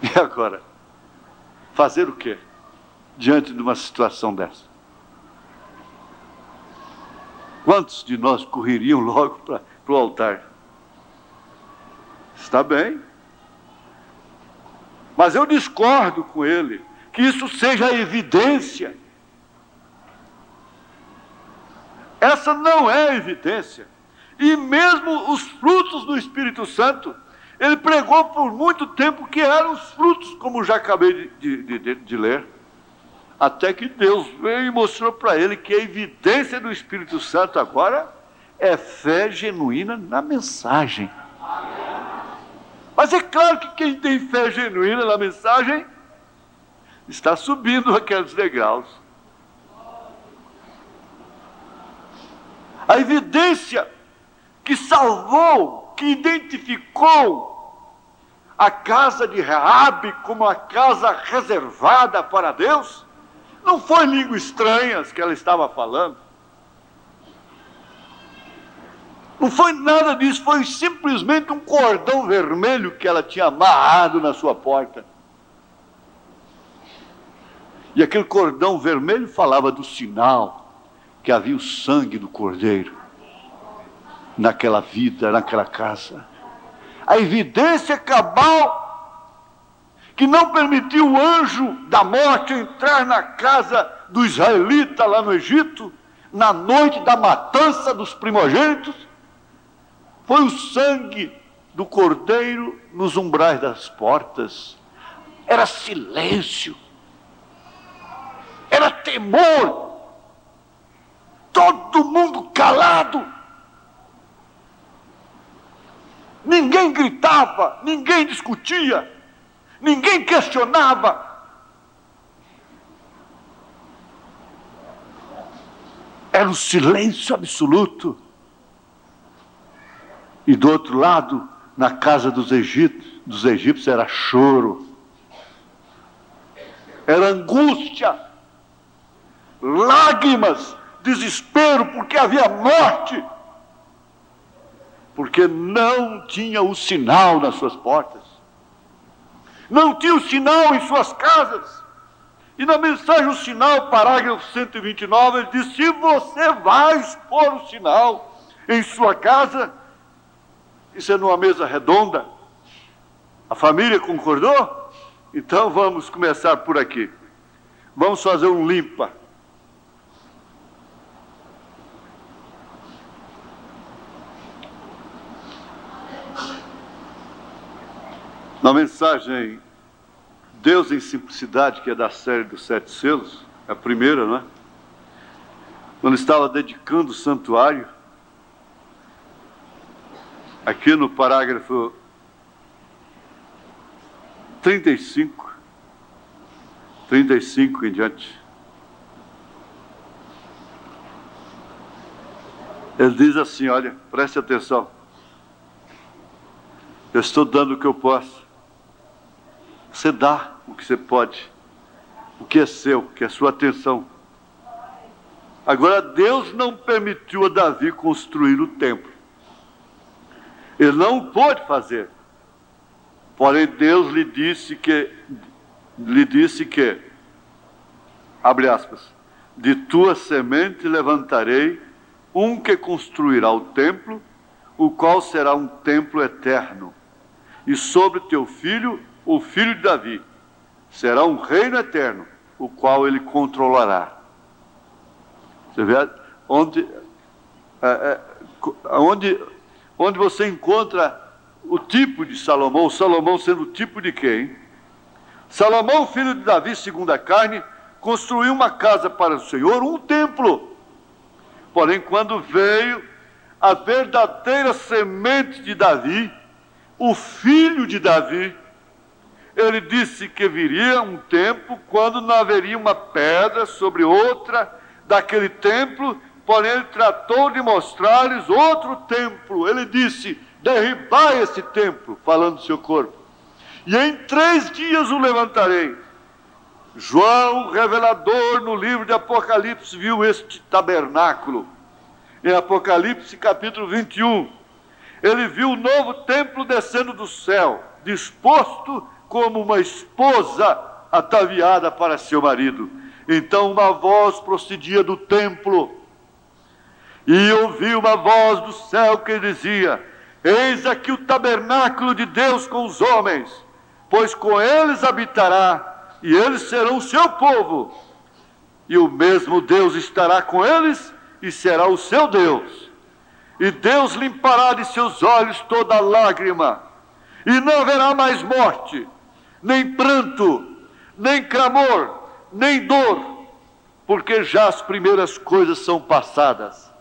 Speaker 1: E agora, fazer o quê diante de uma situação dessa? Quantos de nós correriam logo para o altar? Está bem. Mas eu discordo com ele, que isso seja evidência. Essa não é evidência. E mesmo os frutos do Espírito Santo, ele pregou por muito tempo que eram os frutos, como já acabei de ler. Até que Deus veio e mostrou para ele que a evidência do Espírito Santo agora é fé genuína na mensagem. Mas é claro que quem tem fé genuína na mensagem está subindo aqueles degraus. A evidência que salvou, que identificou a casa de Raabe como a casa reservada para Deus, não foi línguas estranhas que ela estava falando, Não foi nada disso, foi simplesmente um cordão vermelho que ela tinha amarrado na sua porta. E aquele cordão vermelho falava do sinal que havia o sangue do Cordeiro naquela vida, naquela casa. A evidência cabal que não permitiu o anjo da morte entrar na casa do israelita lá no Egito, na noite da matança dos primogênitos, foi o sangue do Cordeiro nos umbrais das portas. Era silêncio, era temor, todo mundo calado. Ninguém gritava, ninguém discutia, ninguém questionava. Era um silêncio absoluto. E do outro lado, na casa dos egípcios, era choro, era angústia, lágrimas, desespero, porque havia morte, porque não tinha o sinal nas suas portas, não tinha o sinal em suas casas. E na mensagem o sinal, parágrafo 129, ele diz: se você vai expor o sinal em sua casa, isso é numa mesa redonda, a família concordou? Então vamos começar por aqui. Vamos fazer um limpa. Na mensagem Deus em Simplicidade, que é da série dos 7 selos, a primeira, não é? Quando estava dedicando o santuário, aqui no parágrafo 35 em diante, ele diz assim: olha, preste atenção, eu estou dando o que eu posso, você dá o que você pode, o que é seu, que é sua atenção. Agora, Deus não permitiu a Davi construir o templo, ele não pôde fazer, porém Deus lhe disse que, abre aspas, de tua semente levantarei um que construirá o templo, o qual será um templo eterno, e sobre teu filho, o filho de Davi, será um reino eterno, o qual ele controlará. Você vê onde você encontra o tipo de Salomão, o Salomão sendo o tipo de quem? Salomão, filho de Davi, segundo a carne, construiu uma casa para o Senhor, um templo. Porém, quando veio a verdadeira semente de Davi, o filho de Davi, ele disse que viria um tempo quando não haveria uma pedra sobre outra daquele templo, porém ele tratou de mostrar-lhes outro templo. Ele disse: derribai esse templo, falando do seu corpo, e em 3 dias o levantarei. João, revelador, no livro de Apocalipse, viu este tabernáculo. Em Apocalipse capítulo 21, ele viu o novo templo descendo do céu, disposto como uma esposa ataviada para seu marido. Então uma voz procedia do templo, e ouvi uma voz do céu que dizia: eis aqui o tabernáculo de Deus com os homens, pois com eles habitará, e eles serão o seu povo, e o mesmo Deus estará com eles, e será o seu Deus. E Deus limpará de seus olhos toda lágrima, e não haverá mais morte, nem pranto, nem clamor, nem dor, porque já as primeiras coisas são passadas.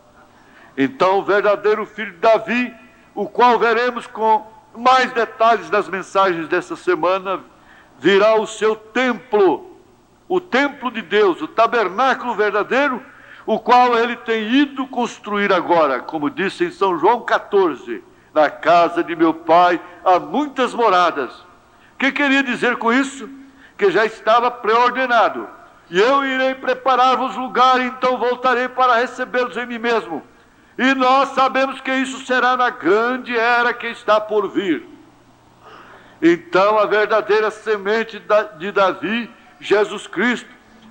Speaker 1: Então o verdadeiro filho de Davi, o qual veremos com mais detalhes nas mensagens dessa semana, virá o seu templo, o templo de Deus, o tabernáculo verdadeiro, o qual ele tem ido construir agora, como disse em São João 14, na casa de meu pai há muitas moradas. O que queria dizer com isso? Que já estava pré-ordenado: e eu irei preparar-vos lugar, e então voltarei para recebê-los em mim mesmo, E nós sabemos que isso será na grande era que está por vir. Então a verdadeira semente de Davi, Jesus Cristo,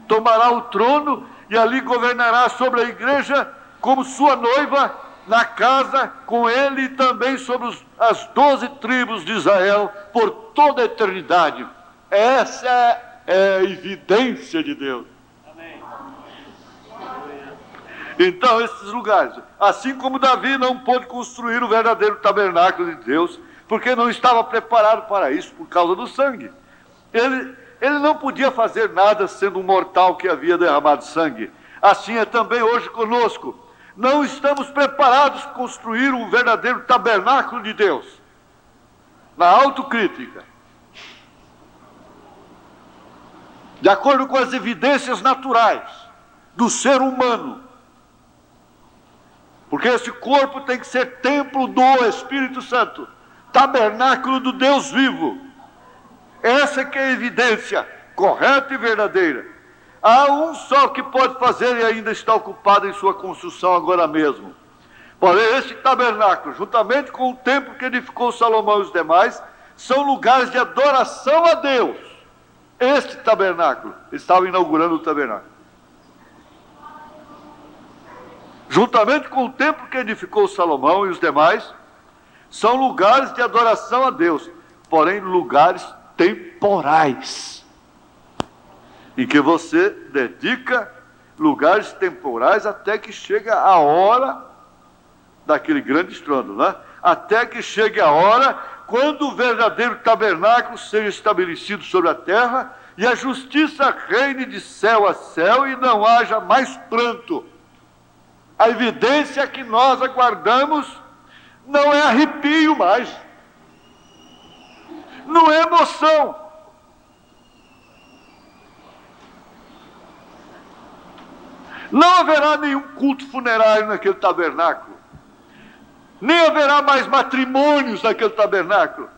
Speaker 1: tomará o trono e ali governará sobre a igreja como sua noiva, na casa com ele e também sobre as 12 tribos de Israel por toda a eternidade. Essa é a evidência de Deus. Amém. Então esses lugares, assim como Davi não pôde construir o verdadeiro tabernáculo de Deus, porque não estava preparado para isso por causa do sangue. Ele não podia fazer nada sendo um mortal que havia derramado sangue. Assim é também hoje conosco. Não estamos preparados para construir um verdadeiro tabernáculo de Deus. Na autocrítica. De acordo com as evidências naturais do ser humano. Porque esse corpo tem que ser templo do Espírito Santo. Tabernáculo do Deus vivo. Essa que é a evidência correta e verdadeira. Há um só que pode fazer e ainda está ocupado em sua construção agora mesmo. Porém, este tabernáculo, juntamente com o templo que edificou Salomão e os demais, são lugares de adoração a Deus. Este tabernáculo, estava inaugurando o tabernáculo. Juntamente com o templo que edificou Salomão e os demais, são lugares de adoração a Deus, porém lugares temporais, em que você dedica lugares temporais até que chega a hora daquele grande estrondo, né? Até que chegue a hora quando o verdadeiro tabernáculo seja estabelecido sobre a terra e a justiça reine de céu a céu e não haja mais pranto. A evidência que nós aguardamos não é arrepio mais, não é emoção. Não haverá nenhum culto funerário naquele tabernáculo, nem haverá mais matrimônios naquele tabernáculo,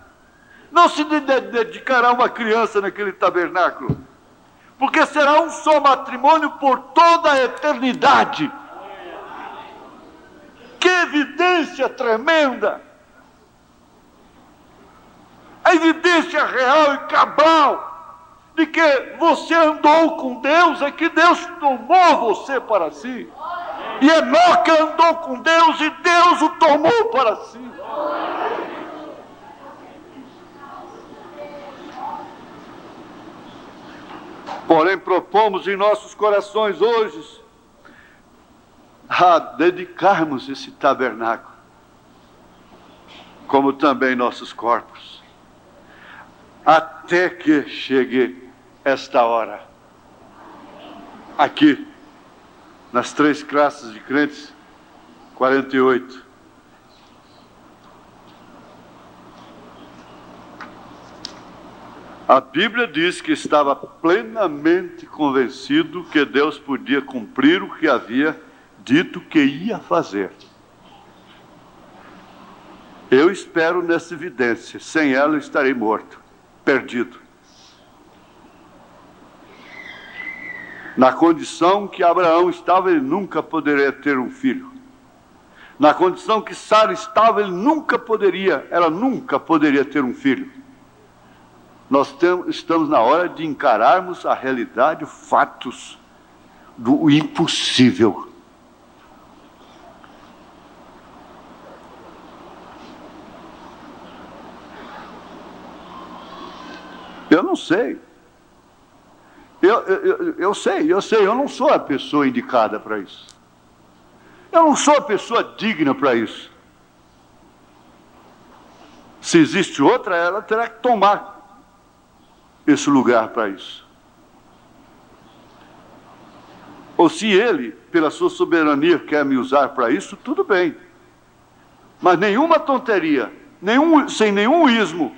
Speaker 1: não se dedicará uma criança naquele tabernáculo, porque será um só matrimônio por toda a eternidade. Que evidência tremenda! A evidência real e cabal de que você andou com Deus é que Deus tomou você para si. E Enoque andou com Deus e Deus o tomou para si. Porém, propomos em nossos corações hoje a dedicarmos esse tabernáculo, como também nossos corpos, até que chegue esta hora, aqui, nas 3 classes de crentes, 48. A Bíblia diz que estava plenamente convencido que Deus podia cumprir o que havia dito que ia fazer. Eu espero nessa evidência, sem ela eu estarei morto, perdido. Na condição que Abraão estava, ele nunca poderia ter um filho. Na condição que Sara estava, ela nunca poderia ter um filho. Nós estamos na hora de encararmos a realidade, fatos do impossível. Eu não sei. Eu sei, eu não sou a pessoa indicada para isso. Eu não sou a pessoa digna para isso. Se existe outra, ela terá que tomar esse lugar para isso. Ou se ele, pela sua soberania, quer me usar para isso, tudo bem. Mas nenhuma tonteria, sem nenhum ismo.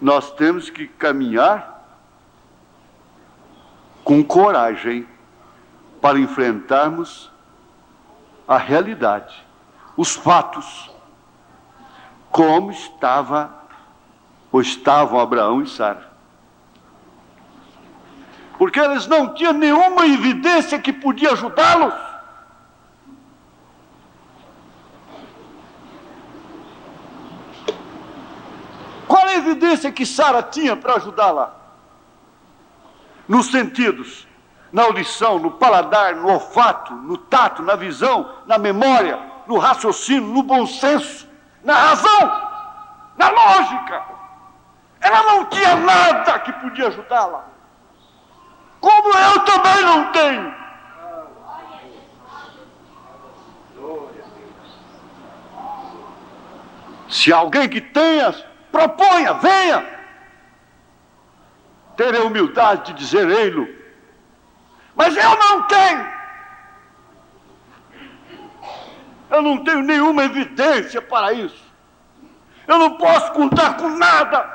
Speaker 1: Nós temos que caminhar com coragem para enfrentarmos a realidade, os fatos, como estavam Abraão e Sara. Porque eles não tinham nenhuma evidência que podia ajudá-los. a evidência que Sara tinha para ajudá-la? Nos sentidos, na audição, no paladar, no olfato, no tato, na visão, na memória, no raciocínio, no bom senso, na razão, na lógica. Ela não tinha nada que podia ajudá-la. Como eu também não tenho. Se alguém que tenha, proponha, venha. Ter a humildade de dizer ei-lo. Mas eu não tenho. Eu não tenho nenhuma evidência para isso. Eu não posso contar com nada.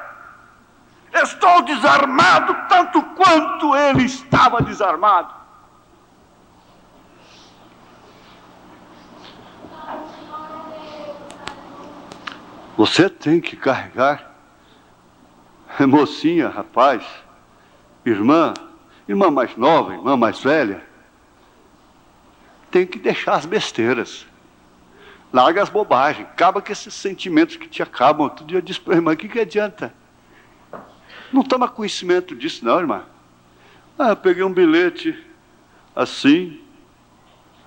Speaker 1: Estou desarmado tanto quanto ele estava desarmado. Você tem que carregar, mocinha, rapaz, irmã mais nova, irmã mais velha, tem que deixar as besteiras. Larga as bobagens, acaba com esses sentimentos que te acabam. Outro dia eu disse para a irmã, o que adianta? Não toma conhecimento disso não, irmã. Eu peguei um bilhete assim,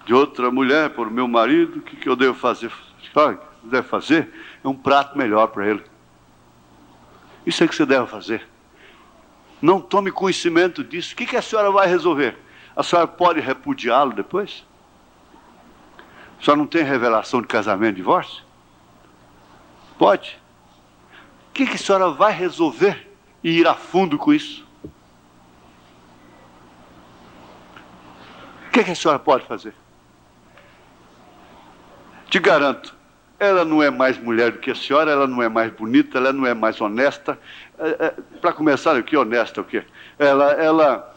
Speaker 1: de outra mulher, por meu marido, o que eu devo fazer? O que deve fazer é um prato melhor para ele. Isso é que você deve fazer. Não tome conhecimento disso. O que a senhora vai resolver? A senhora pode repudiá-lo depois? A senhora não tem revelação de casamento e divórcio? Pode. O que a senhora vai resolver e ir a fundo com isso? O que a senhora pode fazer? Te garanto, ela não é mais mulher do que a senhora, ela não é mais bonita, ela não é mais honesta. Para começar, o que honesta, o quê? Ela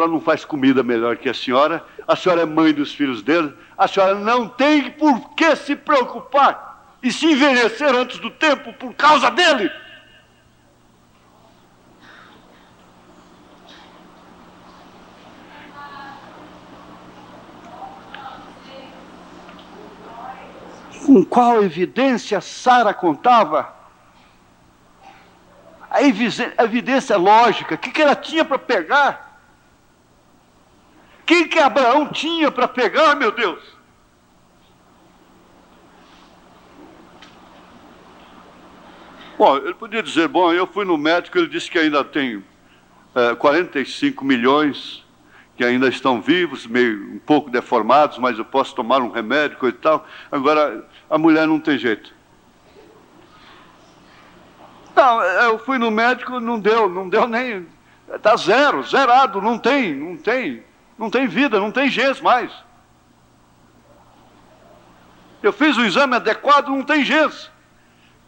Speaker 1: não faz comida melhor que a senhora é mãe dos filhos dele, a senhora não tem por que se preocupar e se envelhecer antes do tempo por causa dele. Com qual evidência Sara contava? A evidência lógica. O que ela tinha para pegar? O que Abraão tinha para pegar, meu Deus? Bom, ele podia dizer, bom, eu fui no médico, ele disse que ainda tem 45 milhões que ainda estão vivos, meio um pouco deformados, mas eu posso tomar um remédio, coisa e tal. Agora, a mulher não tem jeito. Não, eu fui no médico, não deu nem... Está zerado, não tem vida, não tem genes mais. Eu fiz o exame adequado, não tem genes.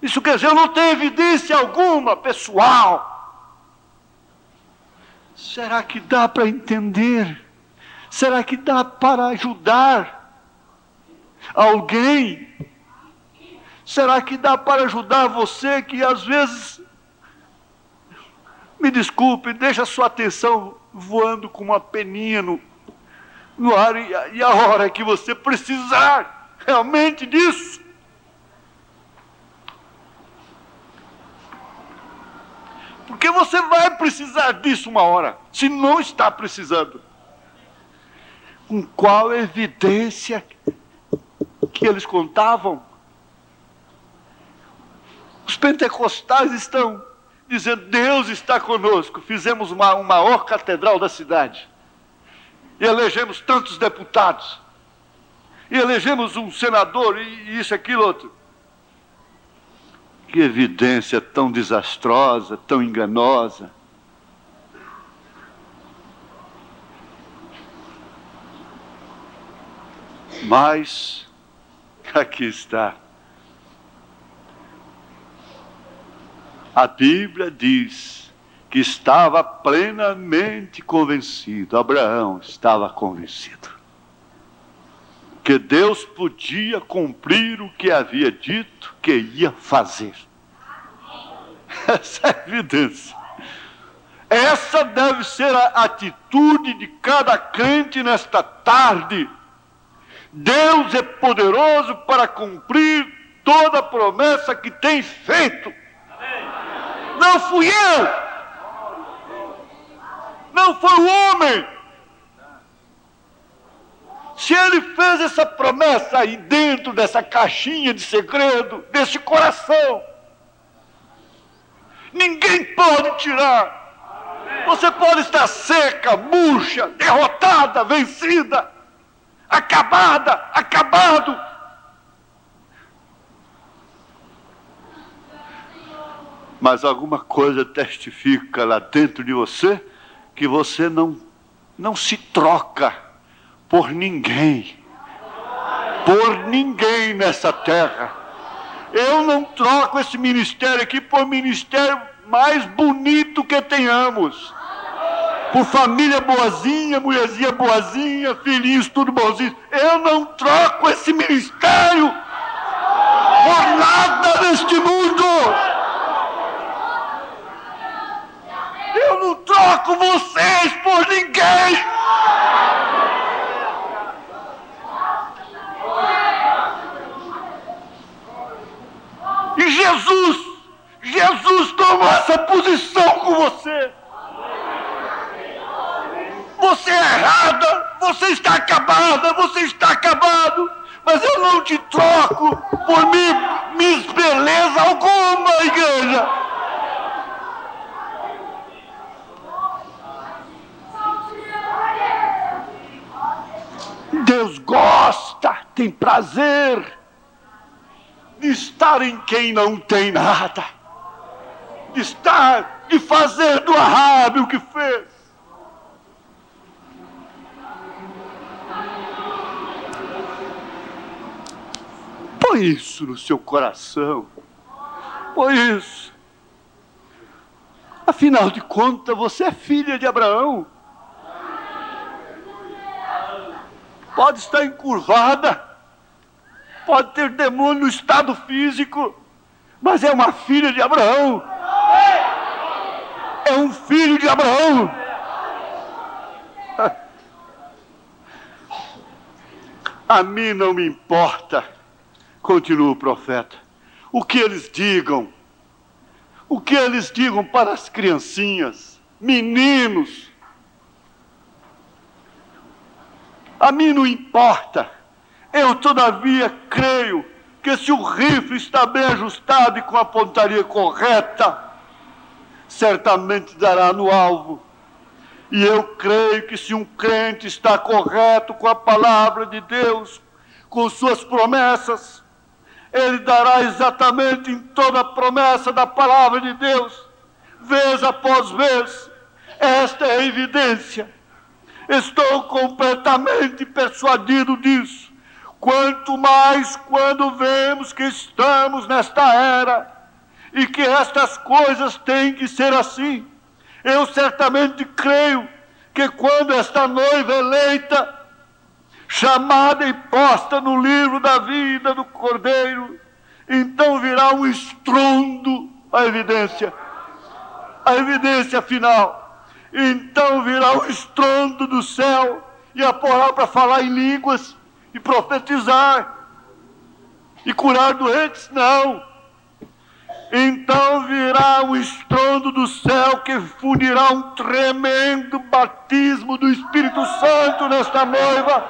Speaker 1: Isso quer dizer, eu não tenho evidência alguma, pessoal. Será que dá para entender? Será que dá para ajudar alguém? Será que dá para ajudar você que às vezes, me desculpe, deixa a sua atenção voando com uma peninha no ar e a hora que você precisar realmente disso? Porque você vai precisar disso uma hora, se não está precisando. Com qual evidência que eles contavam? Os pentecostais estão dizendo, Deus está conosco. Fizemos uma maior catedral da cidade. E elegemos tantos deputados. E elegemos um senador e isso, aquilo, outro. Que evidência tão desastrosa, tão enganosa. Mas, aqui está. A Bíblia diz que estava plenamente convencido, Abraão estava convencido, que Deus podia cumprir o que havia dito que ia fazer. Essa é a evidência. Essa deve ser a atitude de cada crente nesta tarde. Deus é poderoso para cumprir toda a promessa que tem feito. não fui eu. Não foi o homem. Se ele fez essa promessa aí dentro dessa caixinha de segredo, desse coração, ninguém pode tirar. Você pode estar seca, murcha, derrotada, vencida, acabada, acabado. Mas alguma coisa testifica lá dentro de você que você não se troca por ninguém nessa terra. Eu não troco esse ministério aqui por ministério mais bonito que tenhamos, por família boazinha, mulherzinha boazinha, filhinhos tudo bonzinho. Eu não troco esse ministério por nada neste mundo. Eu não troco vocês por ninguém. E Jesus tomou essa posição com você. Você é errada, você está acabada, você está acabado, mas eu não te troco por Miss Beleza alguma, igreja. Deus gosta, tem prazer de estar em quem não tem nada, de fazer do Rabi o que fez. Põe isso no seu coração, põe isso. Afinal de contas, você é filha de Abraão. Pode estar encurvada, pode ter demônio no estado físico, mas é uma filha de Abraão. É um filho de Abraão. A mim não me importa, continua o profeta, o que eles digam para as criancinhas, meninos. A mim não importa. Eu, todavia, creio que se o rifle está bem ajustado e com a pontaria correta, certamente dará no alvo. E eu creio que se um crente está correto com a palavra de Deus, com suas promessas, ele dará exatamente em toda a promessa da palavra de Deus, vez após vez. Esta é a evidência. Estou completamente persuadido disso. Quanto mais quando vemos que estamos nesta era e que estas coisas têm que ser assim. Eu certamente creio que quando esta noiva eleita, chamada e posta no livro da vida do Cordeiro, então virá um estrondo, a evidência final. Então virá o estrondo do céu e a palavra para falar em línguas e profetizar e curar doentes, não. Então virá o estrondo do céu que fundirá um tremendo batismo do Espírito Santo nesta noiva,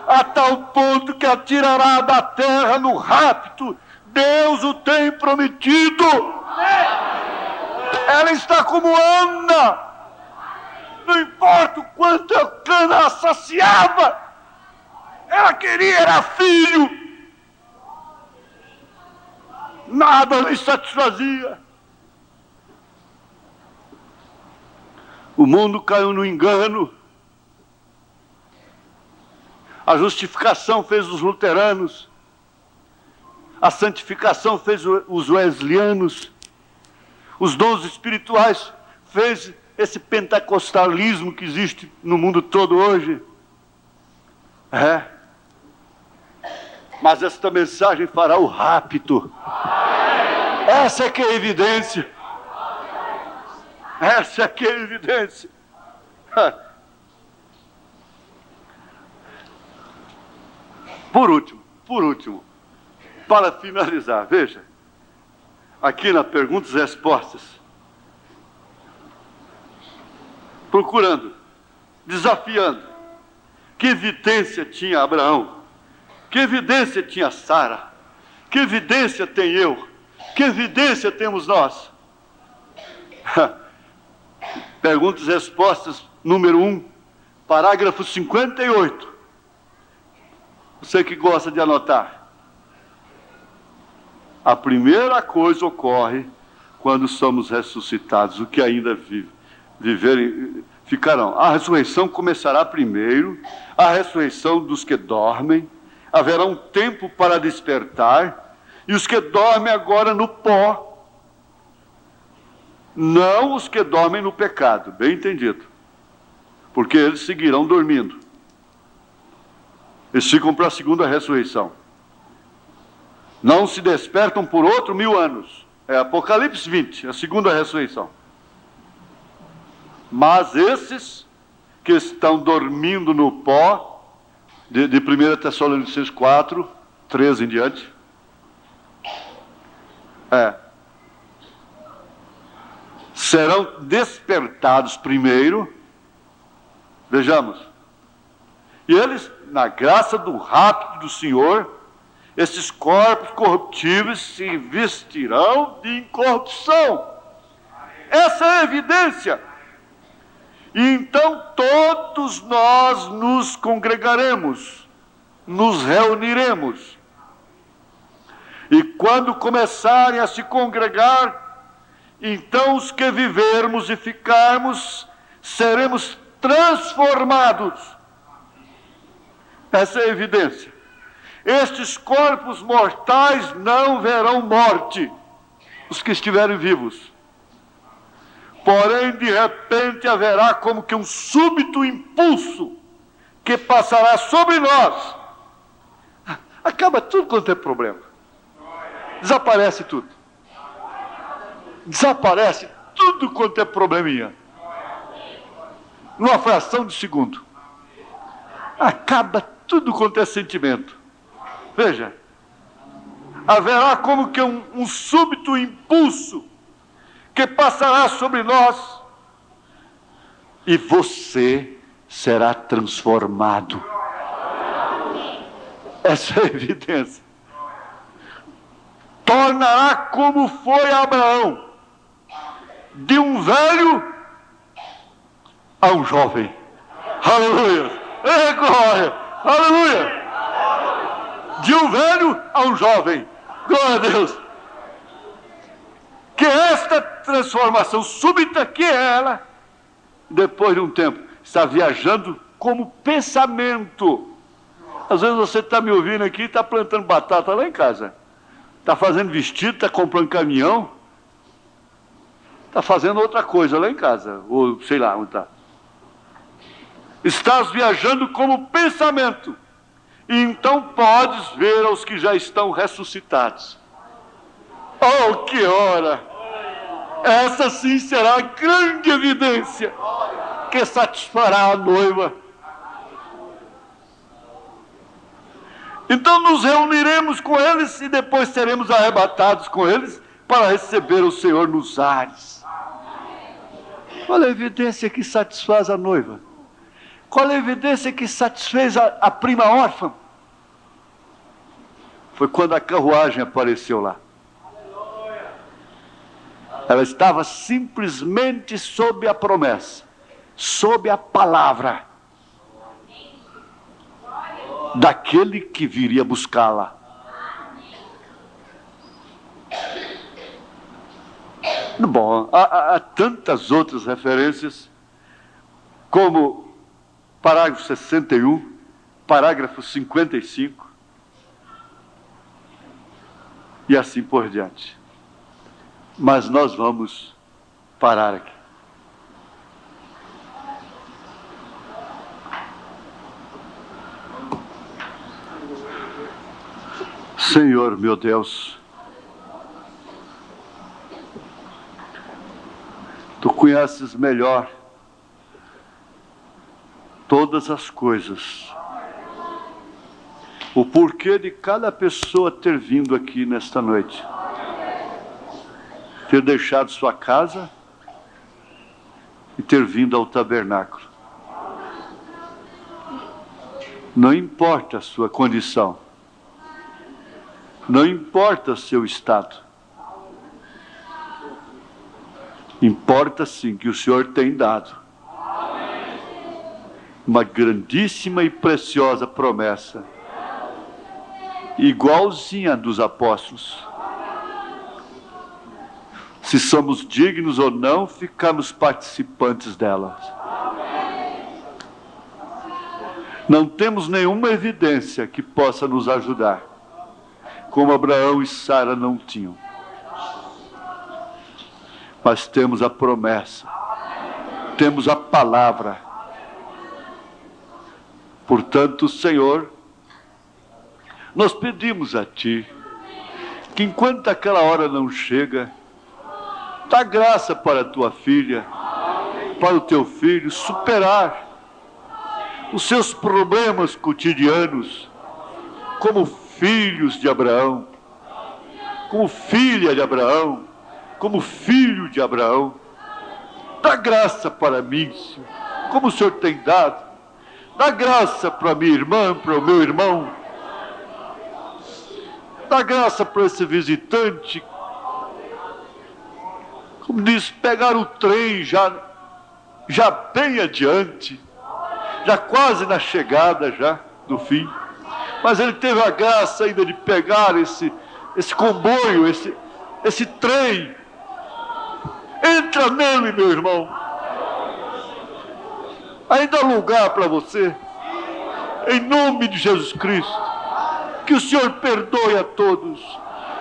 Speaker 1: a tal ponto que a tirará da terra no rapto. Deus o tem prometido. Ela está como Ana. Não importa o quanto a cana a saciava, ela queria, era filho. Nada lhe satisfazia. O mundo caiu no engano. A justificação fez os luteranos. A santificação fez os wesleyans. Os dons espirituais fez esse pentecostalismo que existe no mundo todo hoje. Mas esta mensagem fará o rapto. Essa é que é a evidência. Essa é que é a evidência. Por último, para finalizar, veja, aqui na perguntas e respostas, procurando, desafiando. Que evidência tinha Abraão? Que evidência tinha Sara? Que evidência tem eu? Que evidência temos nós? Perguntas e respostas, número 1, parágrafo 58. Você que gosta de anotar. A primeira coisa ocorre quando somos ressuscitados. O que ainda viverem ficarão. A ressurreição começará primeiro, a ressurreição dos que dormem. Haverá um tempo para despertar, e os que dormem agora no pó, não os que dormem no pecado, bem entendido, porque eles seguirão dormindo. Eles ficam para a segunda ressurreição. Não se despertam por outro 1000 anos. É Apocalipse 20, a segunda ressurreição. Mas esses que estão dormindo no pó, de 1 Tessalonicenses 4, 13 em diante, serão despertados primeiro. Vejamos. E eles, na graça do rapto do Senhor, esses corpos corruptíveis se vestirão de incorrupção. Essa é a evidência. E então todos nós nos congregaremos, nos reuniremos. E quando começarem a se congregar, então os que vivermos e ficarmos, seremos transformados. Essa é a evidência. Estes corpos mortais não verão morte, os que estiverem vivos. Porém, de repente, haverá como que um súbito impulso que passará sobre nós. Acaba tudo quanto é problema. Desaparece tudo. Desaparece tudo quanto é probleminha. Numa fração de segundo. Acaba tudo quanto é sentimento. Veja, haverá como que um súbito impulso que passará sobre nós, e você será transformado. Essa é a evidência. Tornará como foi Abraão, de um velho a um jovem. Aleluia! Ei, glória! Aleluia! De um velho a um jovem. Glória a Deus! Que esta transformação súbita, que é ela, depois de um tempo, está viajando como pensamento. Às vezes você está me ouvindo aqui e está plantando batata lá em casa. Está fazendo vestido, está comprando caminhão. Está fazendo outra coisa lá em casa. Ou sei lá onde está. Estás viajando como pensamento. E então podes ver aos que já estão ressuscitados. Oh, que hora! Essa sim será a grande evidência que satisfará a noiva. Então nos reuniremos com eles e depois seremos arrebatados com eles para receber o Senhor nos ares. Qual é a evidência que satisfaz a noiva? Qual é a evidência que satisfez a prima órfã? Foi quando a carruagem apareceu lá. Ela estava simplesmente sob a promessa, sob a palavra daquele que viria buscá-la. Bom, há tantas outras referências, como parágrafo 61, parágrafo 55, e assim por diante. Mas nós vamos parar aqui. Senhor, meu Deus, Tu conheces melhor todas as coisas. O porquê de cada pessoa ter vindo aqui nesta noite. Ter deixado sua casa, e ter vindo ao tabernáculo. Não importa a sua condição, não importa o seu estado, importa sim que o Senhor tem dado uma grandíssima e preciosa promessa, igualzinha dos apóstolos. Se somos dignos ou não, ficamos participantes delas. Não temos nenhuma evidência que possa nos ajudar, como Abraão e Sara não tinham. Mas temos a promessa, temos a palavra. Portanto, Senhor, nós pedimos a Ti que enquanto aquela hora não chega, dá graça para a Tua filha, para o Teu filho superar os seus problemas cotidianos, como filhos de Abraão, como filha de Abraão, como filho de Abraão. Dá graça para mim, Senhor, como o Senhor tem dado. Dá graça para minha irmã, para o meu irmão. Dá graça para esse visitante. Como diz, pegar o trem já bem adiante, já quase na chegada já do fim, mas ele teve a graça ainda de pegar esse comboio, esse trem. Entra nele, meu irmão. Ainda há lugar para você, em nome de Jesus Cristo. Que o Senhor perdoe a todos,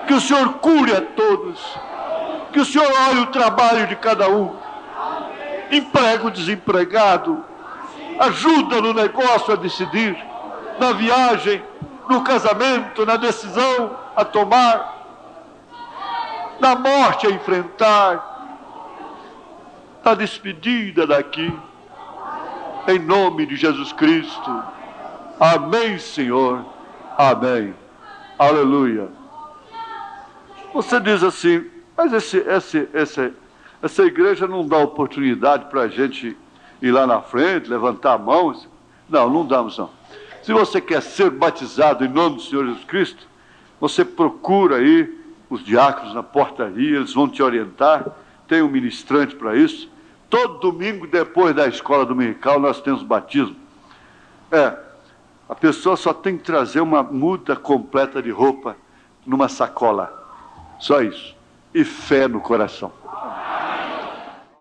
Speaker 1: que o Senhor cure a todos, que o Senhor olhe o trabalho de cada um, emprega o desempregado, ajuda no negócio a decidir, na viagem, no casamento, na decisão a tomar, na morte a enfrentar, na despedida daqui, em nome de Jesus Cristo. Amém, Senhor. Amém. Aleluia. Você diz assim, mas essa igreja não dá oportunidade para a gente ir lá na frente, levantar a mão? Não, não damos não. Se você quer ser batizado em nome do Senhor Jesus Cristo, você procura aí os diáconos na portaria, eles vão te orientar, tem um ministrante para isso. Todo domingo, depois da escola dominical, nós temos batismo. A pessoa só tem que trazer uma muda completa de roupa numa sacola. Só isso. E fé no coração.